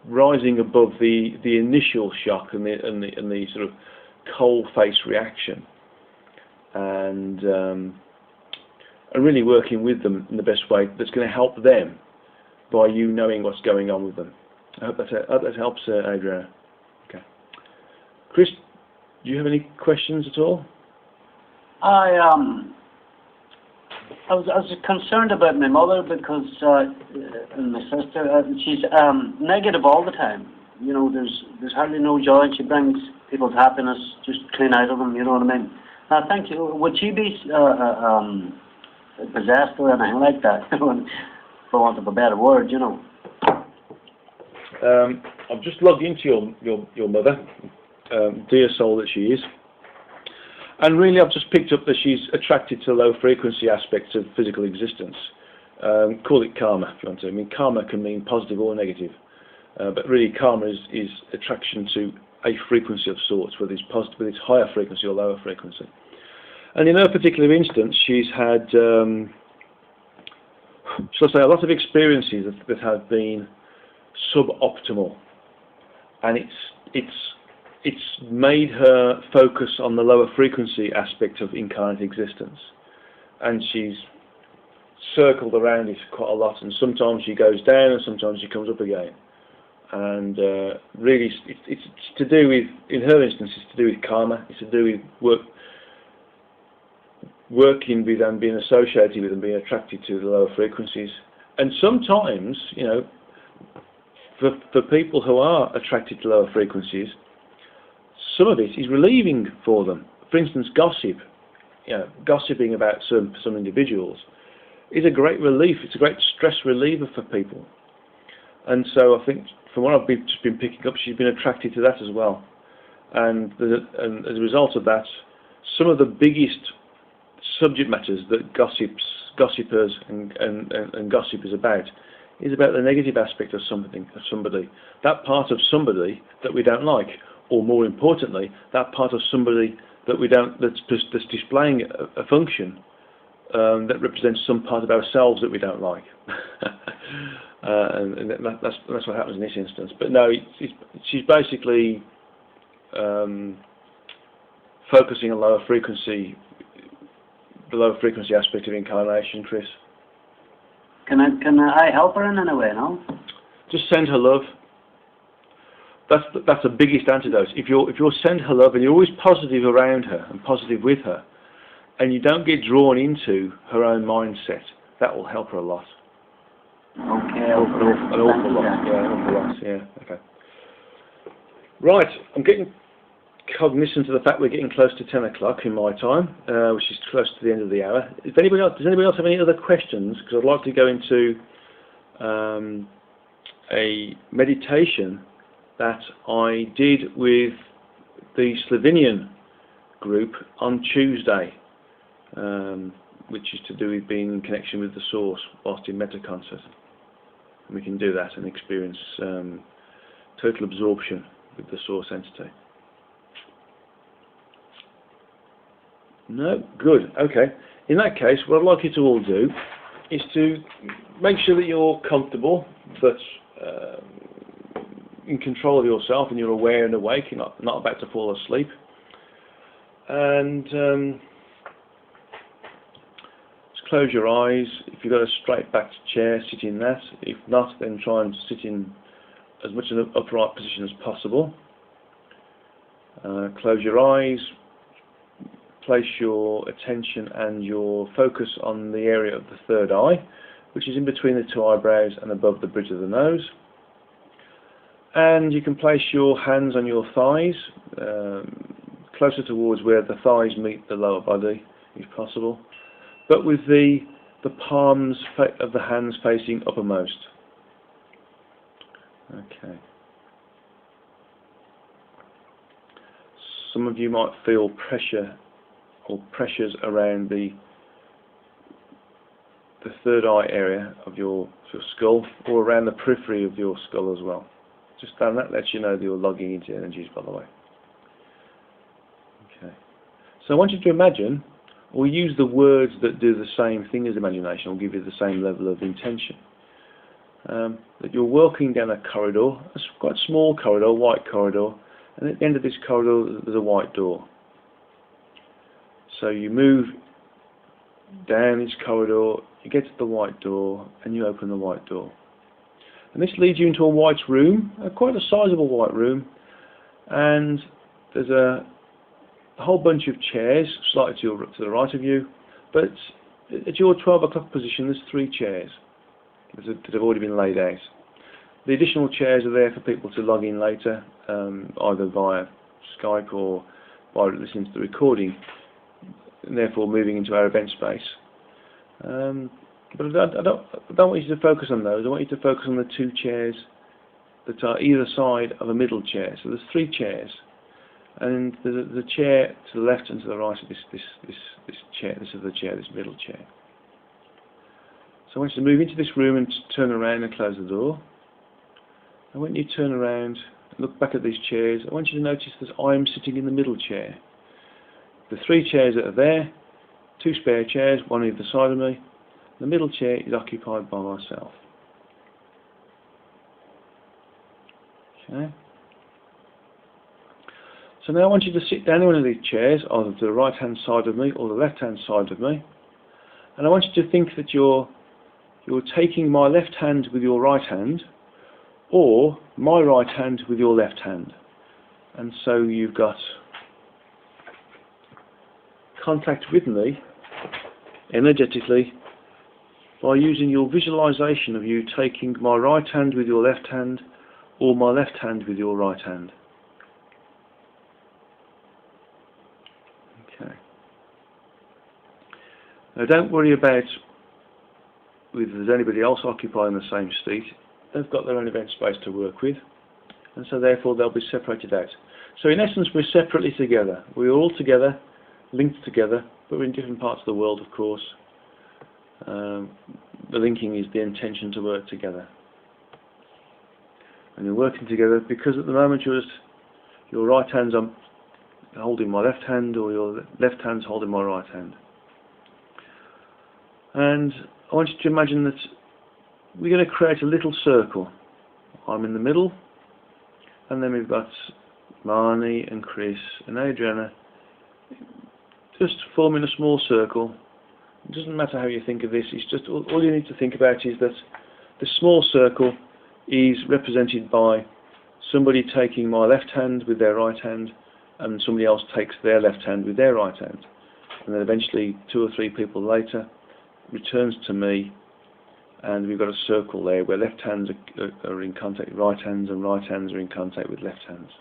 rising above the initial shock and the sort of cold face reaction, and really working with them in the best way that's going to help them by you knowing what's going on with them. I hope that helps, Adriana. Okay, Chris, do you have any questions at all? I was concerned about my mother because and my sister. She's negative all the time. You know, there's hardly no joy. She brings people's happiness just clean out of them. You know what I mean? Thank you. Would she be possessed or anything like that? For want of a better word, you know. I've just logged into your mother, dear soul that she is. And really, I've just picked up that she's attracted to low frequency aspects of physical existence. Call it karma, if you want to. I mean, karma can mean positive or negative, but really, karma is attraction to a frequency of sorts, whether it's positive, whether it's higher frequency or lower frequency. And in her particular instance, she's had, shall I say, a lot of experiences that have been suboptimal, and it's made her focus on the lower frequency aspect of incarnate existence, and she's circled around it quite a lot, and sometimes she goes down and sometimes she comes up again, and really it's to do with, in her instance, it's to do with karma. It's to do with working with and being associated with and being attracted to the lower frequencies. And sometimes, you know, for people who are attracted to lower frequencies, some of it is relieving for them. For instance, gossip, you know, gossiping about some individuals is a great relief. It's a great stress reliever for people. And so I think, from what I've just been picking up, she's been attracted to that as well. And as a result of that, some of the biggest subject matters that gossipers and gossip is about the negative aspect of somebody, that part of somebody that we don't like, or more importantly, that part of somebody that we don't, that's displaying a function that represents some part of ourselves that we don't like. And that's what happens in this instance. But no, she's basically focusing on the lower frequency aspect of incarnation, Chris. Can I help her in any way, no? Just send her love. That's the biggest antidote. If you'll send her love and you're always positive around her and positive with her, and you don't get drawn into her own mindset, that will help her a lot. Okay. An awful lot. Yeah, an awful lot. Yeah. Okay. Right. I'm getting cognizant of the fact we're getting close to 10 o'clock in my time, which is close to the end of the hour. Does anybody else have any other questions? Because I'd like to go into a meditation that I did with the Slovenian group on Tuesday, which is to do with being in connection with the source whilst in MetaConcert. And we can do that and experience total absorption with the source entity. No? Good. Okay. In that case, what I'd like you to all do is to make sure that you're comfortable, but in control of yourself, and you're aware and awake, you're not about to fall asleep. And just close your eyes. If you've got a straight backed chair, sit in that. If not, then try and sit in as much an upright position as possible. Close your eyes. Place your attention and your focus on the area of the third eye, which is in between the two eyebrows and above the bridge of the nose. And you can place your hands on your thighs, closer towards where the thighs meet the lower body, if possible, but with the palms of the hands facing uppermost. Okay. Some of you might feel pressure or pressures around the third eye area of your skull, or around the periphery of your skull as well. Just that lets you know that you're logging into energies, by the way. Okay. So I want you to imagine, or use the words that do the same thing as imagination, or give you the same level of intention. That you're walking down a corridor, a quite small corridor, white corridor, and at the end of this corridor there's a white door. So you move down this corridor, you get to the white door, and you open the white door. And this leads you into a white room, quite a sizable white room, and there's a whole bunch of chairs slightly to the right of you, but at your 12 o'clock position, there's 3 chairs that have already been laid out. The additional chairs are there for people to log in later, either via Skype or by listening to the recording, and therefore moving into our event space. But I don't want you to focus on those. I want you to focus on the 2 chairs that are either side of a middle chair. So there's 3 chairs, and there's the chair to the left and to the right of this chair. This is the chair, this middle chair. So I want you to move into this room and turn around and close the door. And when you turn around and look back at these chairs, I want you to notice that I'm sitting in the middle chair. The 3 chairs that are there, 2 spare chairs, one either side of me. The middle chair is occupied by myself. Okay. So now I want you to sit down in one of these chairs, either to the right hand side of me or the left hand side of me. And I want you to think that you're taking my left hand with your right hand, or my right hand with your left hand. And so you've got contact with me energetically by using your visualization of you taking my right hand with your left hand, or my left hand with your right hand. Okay. Now don't worry about whether there's anybody else occupying the same seat. They've got their own event space to work with, and so therefore they'll be separated out. So in essence, we're separately together. We're all together, linked together, but we're in different parts of the world, of course. The linking is the intention to work together. And you're working together because at the moment your right hand's holding my left hand, or your left hand's holding my right hand. And I want you to imagine that we're going to create a little circle. I'm in the middle, and then we've got Marnie and Chris and Adriana just forming a small circle. It doesn't matter how you think of this, it's just all you need to think about is that the small circle is represented by somebody taking my left hand with their right hand, and somebody else takes their left hand with their right hand. And then eventually 2 or 3 people later returns to me, and we've got a circle there where left hands are in contact with right hands, and right hands are in contact with left hands.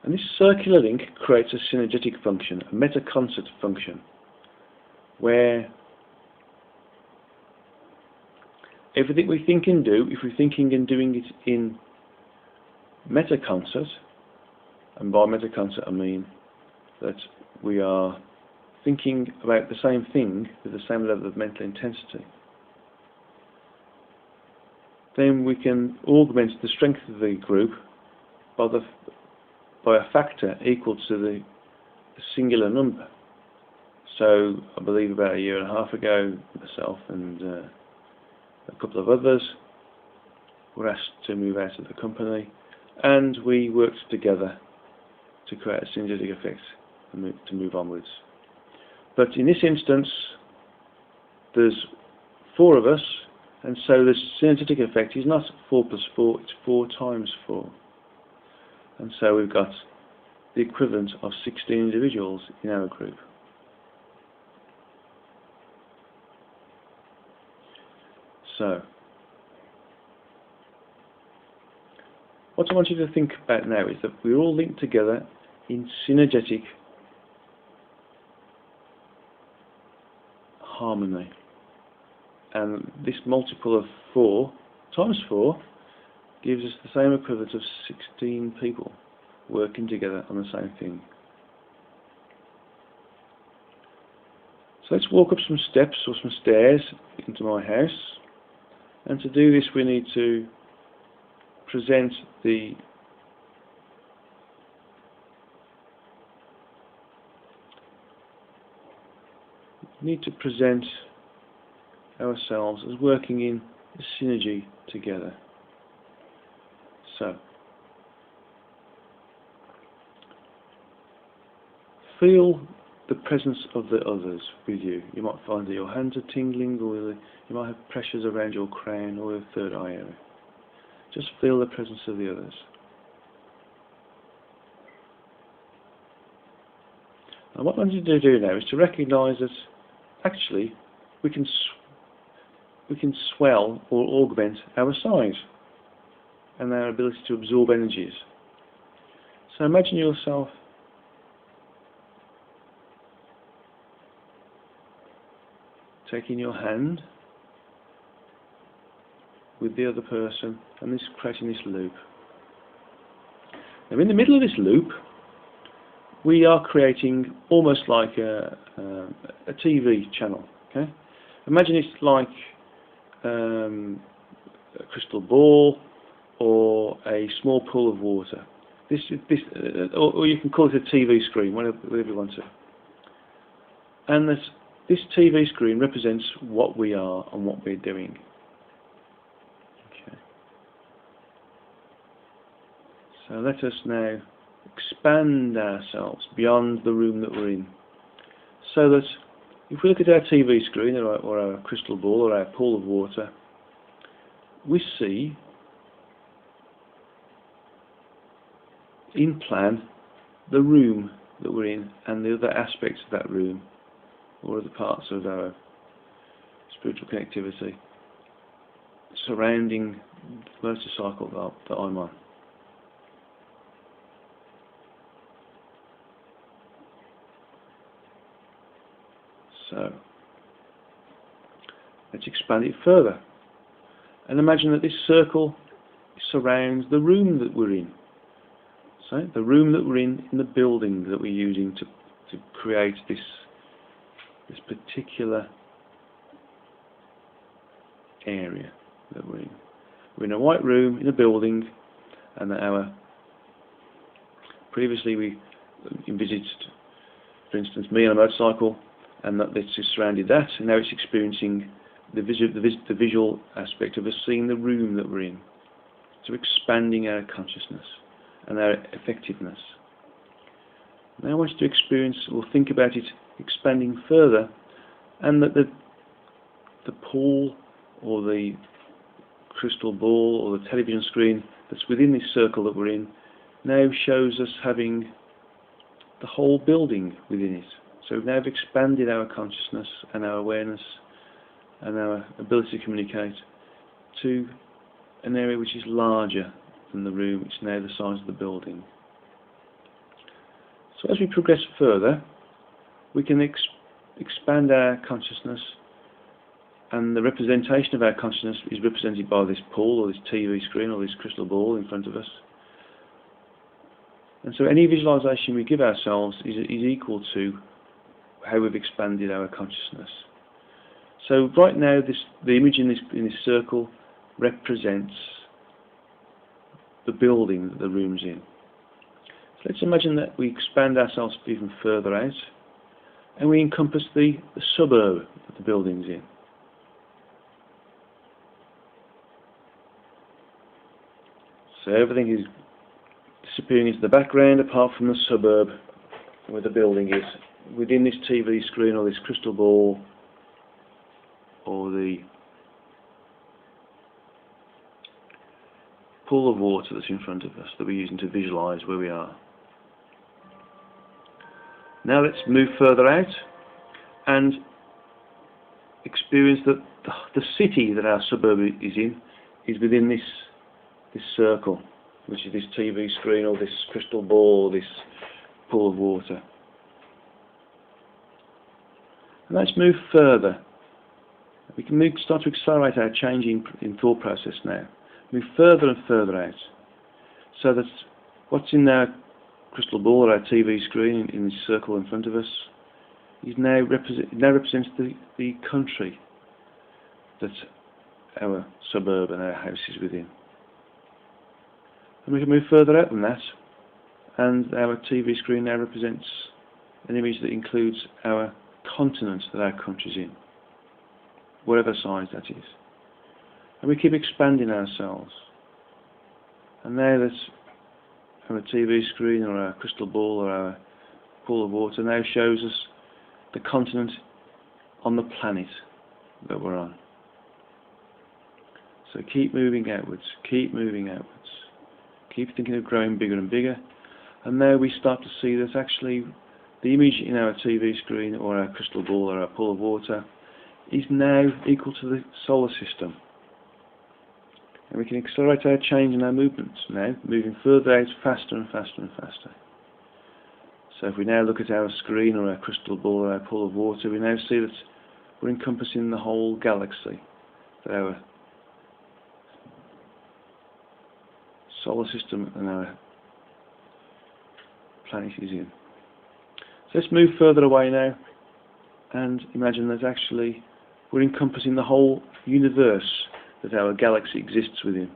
And this circular link creates a synergetic function, a MetaConcert function, where everything we think and do, if we're thinking and doing it in MetaConcert, and by MetaConcert I mean that we are thinking about the same thing with the same level of mental intensity, then we can augment the strength of the group by a factor equal to the singular number. So I believe about 1.5 years ago, myself and a couple of others were asked to move out of the company, and we worked together to create a synergetic effect and to move onwards. But in this instance, there's 4 of us, and so the synergetic effect is not 4 plus 4, it's 4 times 4. And so we've got the equivalent of 16 individuals in our group. So, what I want you to think about now is that we're all linked together in synergetic harmony. And this multiple of 4 times 4 gives us the same equivalent of 16 people working together on the same thing. So let's walk up some steps or some stairs into my house, and to do this we need to present ourselves as working in a synergy together. So, feel the presence of the others with you. You might find that your hands are tingling, or you might have pressures around your crown or your third eye area. Just feel the presence of the others. And what I want you to do now is to recognise that actually we can swell or augment our size and our ability to absorb energies. So imagine yourself taking your hand with the other person and this creating this loop. Now in the middle of this loop we are creating almost like a TV channel. Okay? Imagine it's like a crystal ball or a small pool of water. Or you can call it a TV screen, whatever you want to. And this TV screen represents what we are and what we're doing. Okay. So let us now expand ourselves beyond the room that we're in. So that if we look at our TV screen or our crystal ball or our pool of water, we see in plan the room that we're in and the other aspects of that room or other parts of our spiritual connectivity surrounding the motorcycle that I'm on. So let's expand it further and imagine that this circle surrounds the room that we're in. So the room that we're in the building that we're using to create this particular area that we're in. We're in a white room in a building, and previously we envisaged, for instance, me on a motorcycle, and that it's just surrounded that, and now it's experiencing the visual aspect of us seeing the room that we're in. So expanding our consciousness and our effectiveness. Now I want you to experience or think about it expanding further, and that the pool or the crystal ball or the television screen that's within this circle that we're in now shows us having the whole building within it. So we've now expanded our consciousness and our awareness and our ability to communicate to an area which is larger than the room, which is now the size of the building. So as we progress further, we can expand our consciousness, and the representation of our consciousness is represented by this pool or this TV screen or this crystal ball in front of us. And so any visualization we give ourselves is equal to how we've expanded our consciousness. So right now the image in this circle represents the building that the room's in. So let's imagine that we expand ourselves even further out and we encompass the suburb that the building's in. So everything is disappearing into the background apart from the suburb where the building is, within this TV screen or this crystal ball or the pool of water that's in front of us that we're using to visualize where we are. Now let's move further out and experience that the city that our suburb is in is within this circle, which is this TV screen or this crystal ball or this pool of water. And let's move further. We can start to accelerate our change in thought process now. Move further and further out, so that what's in our crystal ball or our TV screen in this circle in front of us is now represents the country that our suburb and our house is within. And we can move further out than that, and our TV screen now represents an image that includes our continent that our country's in, whatever size that is. And we keep expanding ourselves. And now that our TV screen or our crystal ball or our pool of water now shows us the continent on the planet that we're on. So keep moving outwards, keep moving outwards. Keep thinking of growing bigger and bigger. And now we start to see that actually the image in our TV screen or our crystal ball or our pool of water is now equal to the solar system. And we can accelerate our change in our movements now, moving further out faster and faster and faster. So if we now look at our screen or our crystal ball or our pool of water, we now see that we're encompassing the whole galaxy that our solar system and our planet is in. So let's move further away now and imagine that actually we're encompassing the whole universe that our galaxy exists within.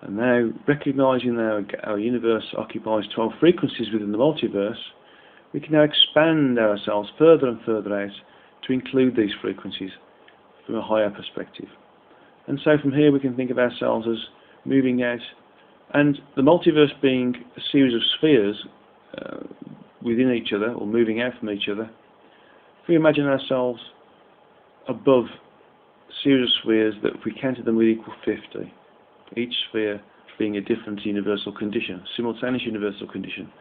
And now, recognising that our universe occupies 12 frequencies within the multiverse, we can now expand ourselves further and further out to include these frequencies from a higher perspective. And so from here we can think of ourselves as moving out, and the multiverse being a series of spheres within each other, or moving out from each other. If we imagine ourselves above a series of spheres that, if we counted them, would equal 50, each sphere being a different universal condition, simultaneous universal condition,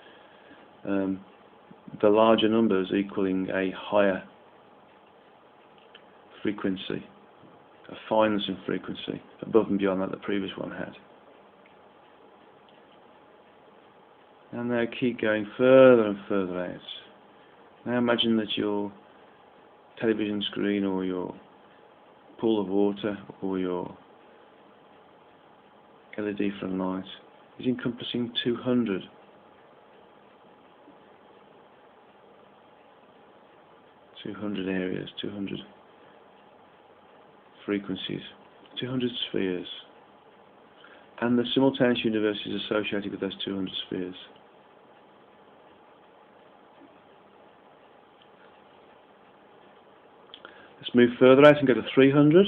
the larger numbers equaling a higher frequency, a fineness in frequency, above and beyond that the previous one had. And now keep going further and further out. Now imagine that your television screen or your pool of water or your LED front light is encompassing 200. 200 areas, 200 frequencies, 200 spheres, and the simultaneous universe is associated with those 200 spheres. Let's move further out and go to 300.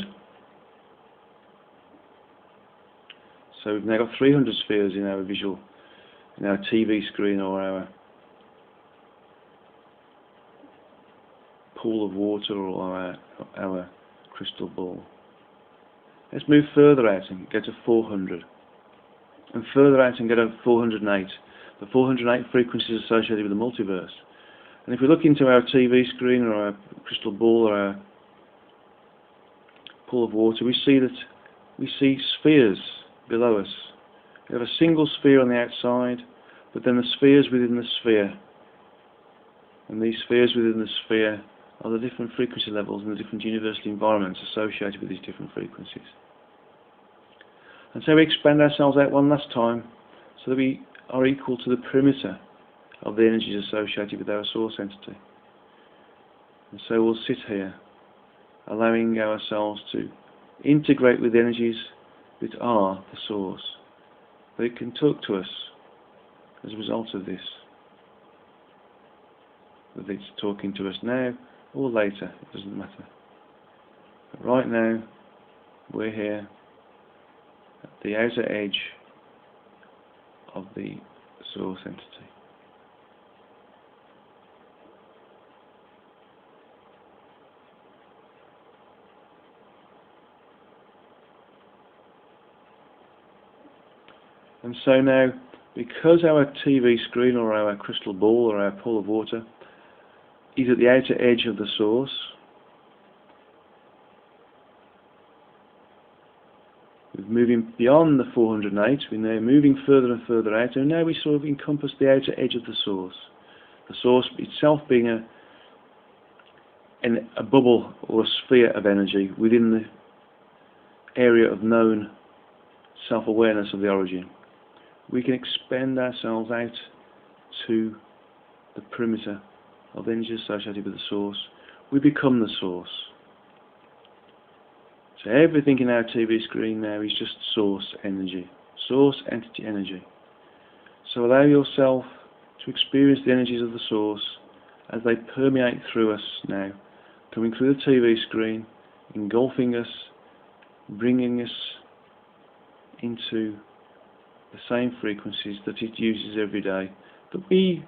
So we've now got 300 spheres in our visual, in our TV screen or our pool of water or our crystal ball. Let's move further out and go to 400. And further out and go to 408. The 408 frequencies associated with the multiverse. And if we look into our TV screen or our crystal ball or our pool of water, we see spheres below us. We have a single sphere on the outside, but then the spheres within the sphere. And these spheres within the sphere are the different frequency levels and the different universal environments associated with these different frequencies. And so we expand ourselves out one last time so that we are equal to the perimeter of the energies associated with our source entity. And so we'll sit here, allowing ourselves to integrate with the energies that are the source. They can talk to us as a result of this. Whether it's talking to us now or later, it doesn't matter. But right now, we're here at the outer edge of the source entity. And so now, because our TV screen or our crystal ball or our pool of water is at the outer edge of the source, we're moving beyond the 408, we're now moving further and further out, and now we sort of encompass the outer edge of the source itself being a bubble or a sphere of energy within the area of known self-awareness of the origin. We can expand ourselves out to the perimeter of energy associated with the source. We become the source. So everything in our TV screen now is just source energy, source entity energy. So allow yourself to experience the energies of the source as they permeate through us now, coming through the TV screen, engulfing us, bringing us into the same frequencies that it uses every day, that we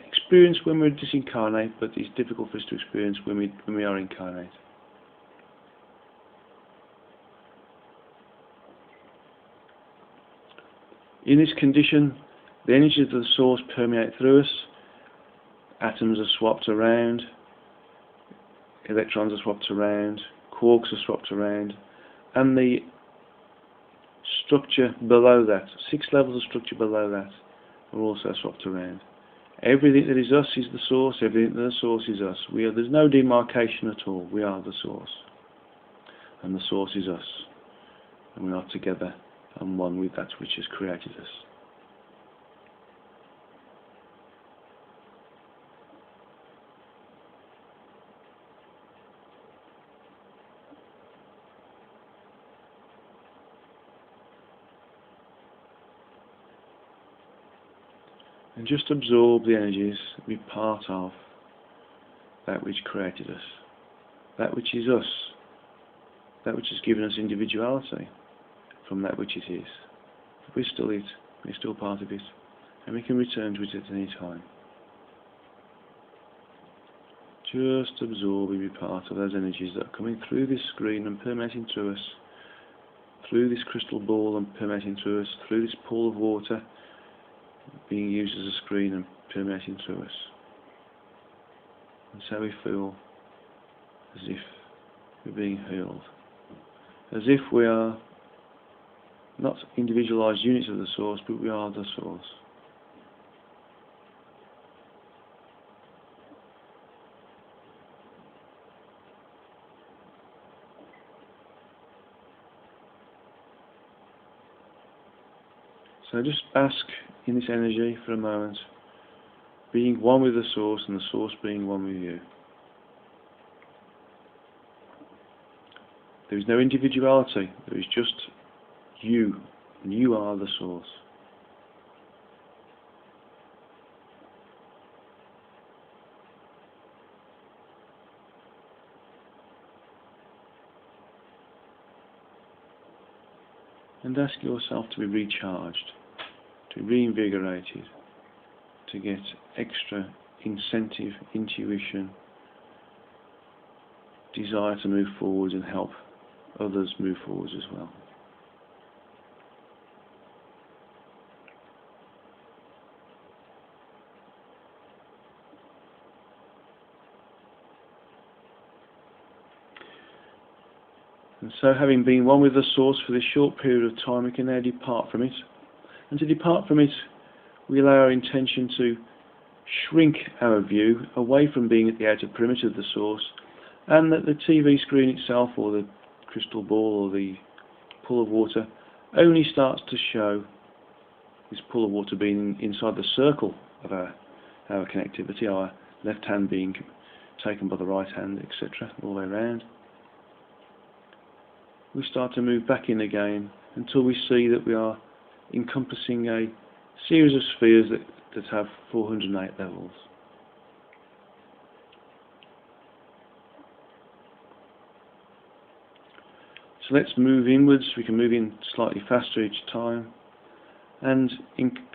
experience when we're disincarnate, but it's difficult for us to experience when we are incarnate. In this condition, the energies of the source permeate through us, atoms are swapped around, electrons are swapped around, quarks are swapped around, and the structure below that, 6 levels of structure below that, are also swapped around. Everything that is us is the source, everything that is the source is us. There's no demarcation at all. We are the source. And the source is us. And we are together and one with that which has created us. And just absorb the energies, be part of that which created us, that which is us, that which has given us individuality from that which it is. We're still it, we're still part of it, and we can return to it at any time. Just absorb and be part of those energies that are coming through this screen and permeating through us, through this crystal ball and permeating through us, through this pool of water being used as a screen and permeating through us. And so we feel as if we're being healed, as if we are not individualized units of the source, but we are the source. So just bask in this energy for a moment, being one with the source and the source being one with you. There is no individuality, there is just you, and you are the source. And ask yourself to be recharged, to be reinvigorated, to get extra incentive, intuition, desire to move forward and help others move forward as well. And so, having been one with the source for this short period of time, we can now depart from it. And to depart from it, we allow our intention to shrink our view away from being at the outer perimeter of the source, and that the TV screen itself, or the crystal ball, or the pool of water, only starts to show this pool of water being inside the circle of our connectivity, our left hand being taken by the right hand, etc., all the way around. We start to move back in again until we see that we are encompassing a series of spheres that have 408 levels. So let's move inwards. We can move in slightly faster each time and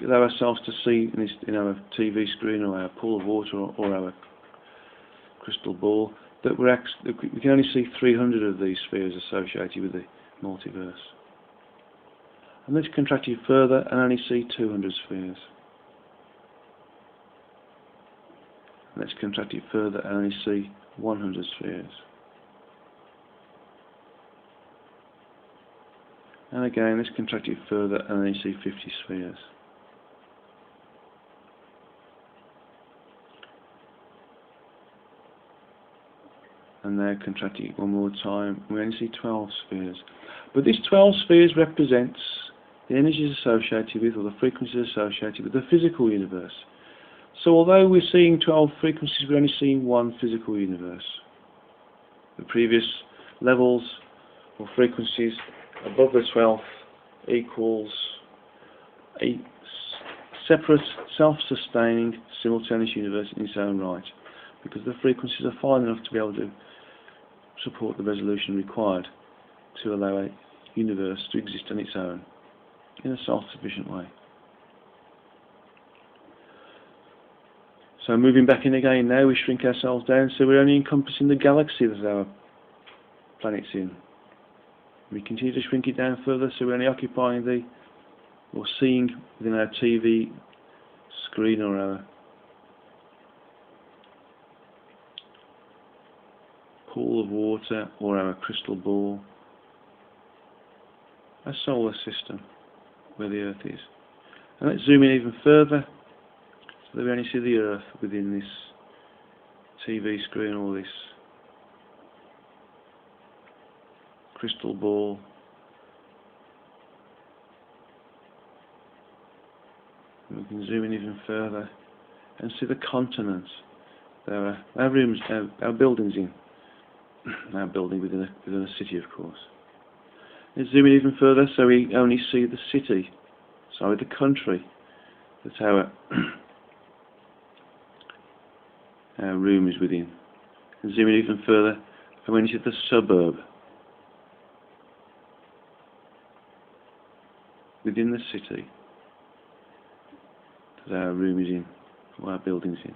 allow ourselves to see in our TV screen or our pool of water or our crystal ball that we can only see 300 of these spheres associated with the multiverse. And let's contract it further and only see 200 spheres. And let's contract it further and only see 100 spheres. And again, let's contract it further and only see 50 spheres. And now contract it one more time, we only see 12 spheres. But these 12 spheres represents the energies associated with, or the frequencies associated with, the physical universe. So although we're seeing 12 frequencies, we're only seeing one physical universe. The previous levels or frequencies above the 12th equals a separate, self-sustaining, simultaneous universe in its own right, because the frequencies are fine enough to be able to support the resolution required to allow a universe to exist on its own in a self-sufficient way. So moving back in again now, we shrink ourselves down so we're only encompassing the galaxy that our planet's in. We continue to shrink it down further so we're only occupying the or seeing within our TV screen or our pool of water or our crystal ball, our solar system, where the Earth is. And let's zoom in even further so that we only see the Earth within this TV screen or this crystal ball. And we can zoom in even further and see the continents. There are our rooms, our buildings in. Our building within a city, of course. Let's zoom in even further so we only see the city, sorry, the country that our room is within. And zoom in even further and we only see the suburb within the city that our room is in, or our building's in.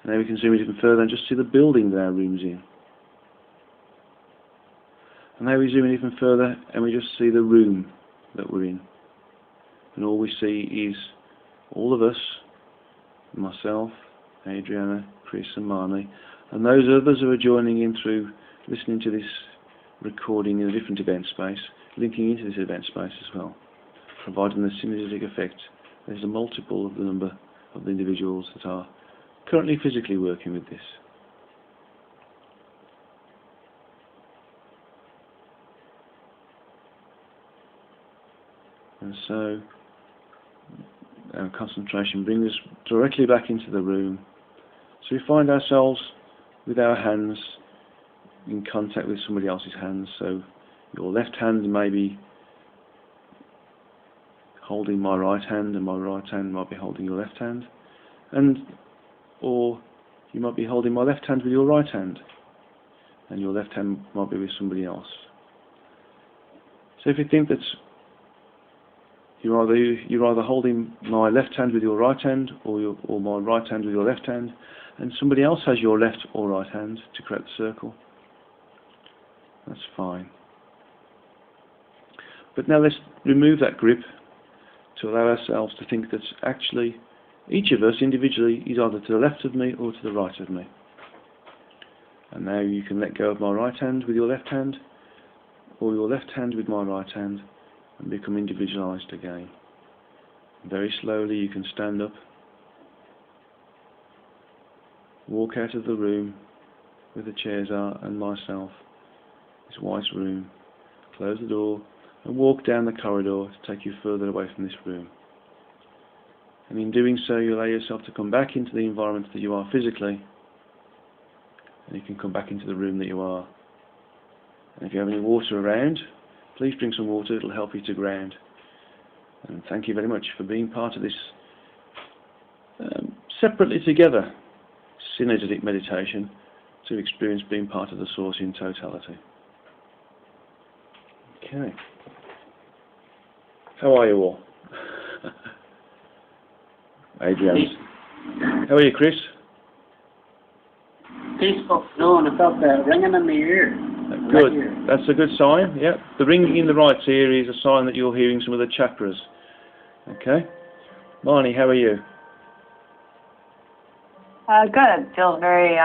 And then we can zoom in even further and just see the building that our room's in. And now we zoom in even further and we just see the room that we're in. And all we see is all of us, myself, Adriana, Chris and Marnie, and those others who are joining in through listening to this recording in a different event space, linking into this event space as well, providing the synergetic effect. There's a multiple of the number of the individuals that are currently physically working with this. And so our concentration brings us directly back into the room. So we find ourselves with our hands in contact with somebody else's hands. So your left hand may be holding my right hand and my right hand might be holding your left hand. Or you might be holding my left hand with your right hand and your left hand might be with somebody else. So if you think that you're either holding my left hand with your right hand or my right hand with your left hand, and somebody else has your left or right hand to create the circle, that's fine. But now let's remove that grip to allow ourselves to think that actually each of us individually is either to the left of me or to the right of me. And now you can let go of my right hand with your left hand, or your left hand with my right hand, and become individualized again. Very slowly you can stand up, walk out of the room where the chairs are and myself, this white room, close the door and walk down the corridor to take you further away from this room. And in doing so you allow yourself to come back into the environment that you are physically, and you can come back into the room that you are. And if you have any water around, please drink some water, it'll help you to ground. And thank you very much for being part of this separately together synergetic meditation to experience being part of the Source in totality. Okay. How are you all? Adrian. How are you, Chris? Peaceful. No, and I felt that ringing in the ear. Good. Right, that's a good sign. Yeah. The ringing in the right ear is a sign that you're hearing some of the chakras. Okay. Marnie, how are you? Good. Feels very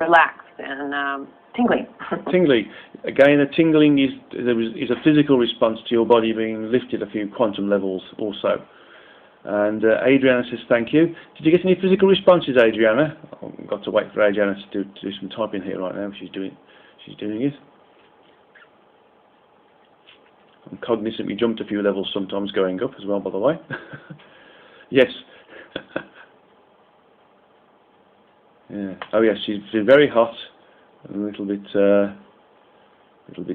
relaxed and tingly. Tingly. Again, a tingling is a physical response to your body being lifted a few quantum levels also. And Adriana says thank you. Did you get any physical responses, Adriana? I've got to wait for Adriana to do some typing here right now. She's doing it. I'm cognizant we jumped a few levels sometimes going up as well, by the way. Yes. Yeah. Oh yes, she's very hot and a little bit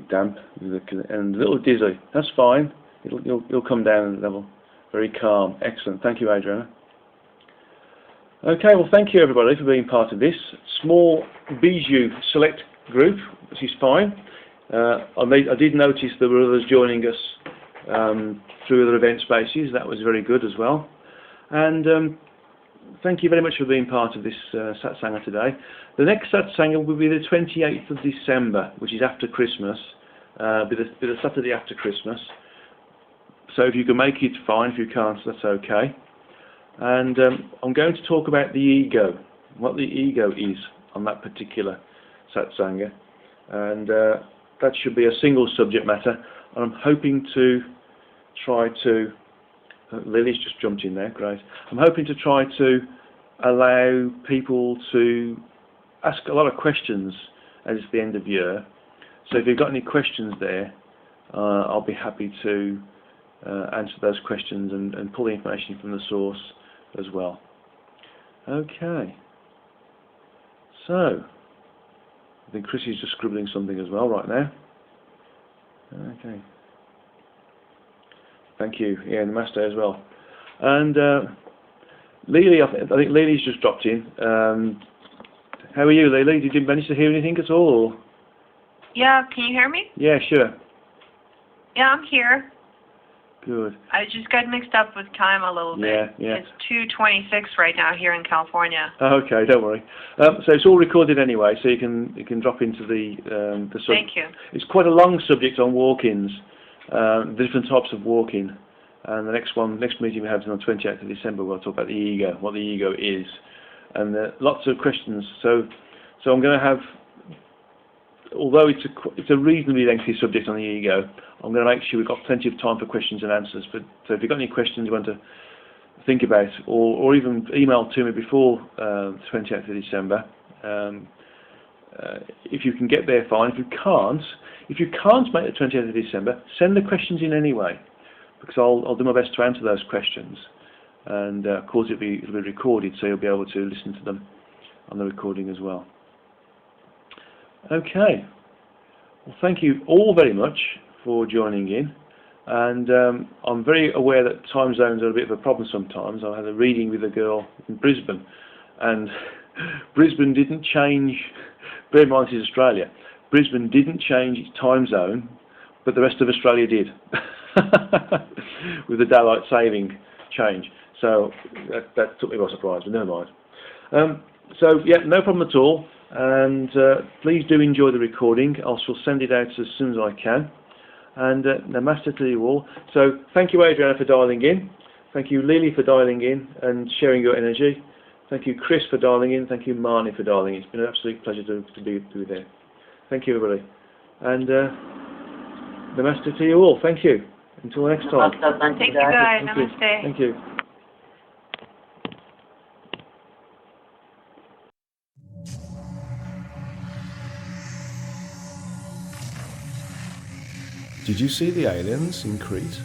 damp and a little dizzy. That's fine. You'll come down a level. Very calm. Excellent. Thank you, Adriana. Okay, well thank you everybody for being part of this small Bijou select group, which is fine. I did notice there were others joining us through other event spaces. That was very good as well. And thank you very much for being part of this Satsanga today. The next Satsanga will be the 28th of December, which is after Christmas, be the Saturday after Christmas. So if you can make it, fine. If you can't, that's okay. And I'm going to talk about the ego, what the ego is on that particular Satsanga. And that should be a single subject matter. And I'm hoping to try to... Lily's just jumped in there, great. I'm hoping to try to allow people to ask a lot of questions as it's the end of year. So if you've got any questions there, I'll be happy to answer those questions and pull the information from the source as well. Okay. So, I think Chris is just scribbling something as well right now. Okay. Thank you. Yeah, Namaste as well. And Lily, I think Lily's just dropped in. How are you, Lily? Did you manage to hear anything at all? Or? Yeah, can you hear me? Yeah, sure. Yeah, I'm here. Good. I just got mixed up with time a little bit. Yeah. It's 2:26 right now here in California. Okay, don't worry. So it's all recorded anyway, so you can drop into the subject. Thank you. It's quite a long subject on walk-ins, different types of walk-in. And the next meeting we have is on the 28th of December. We'll talk about the ego, what the ego is, and lots of questions. So I'm going to have, although it's a reasonably lengthy subject on the ego, I'm going to make sure we've got plenty of time for questions and answers. But so if you've got any questions you want to think about, or even email to me before the 28th of December, if you can get there, fine. If you can't make the 28th of December, send the questions in anyway, because I'll do my best to answer those questions. And of course it'll be recorded, so you'll be able to listen to them on the recording as well. Okay. Well, thank you all very much for joining in. And I'm very aware that time zones are a bit of a problem sometimes. I had a reading with a girl in Brisbane, and Brisbane didn't change. Bear in mind, this is Australia. Brisbane didn't change its time zone, but the rest of Australia did, with the daylight saving change. So that took me by surprise, but never mind. So yeah, no problem at all. And please do enjoy the recording. I shall send it out as soon as I can. And namaste to you all. So thank you, Adriana, for dialing in. Thank you, Lily, for dialing in and sharing your energy. Thank you, Chris, for dialing in. Thank you, Marnie, for dialing in. It's been an absolute pleasure to be there. Thank you, everybody. And namaste to you all. Thank you. Until next time. Thank you, guys. Namaste. Thank you. Did you see the aliens in Crete?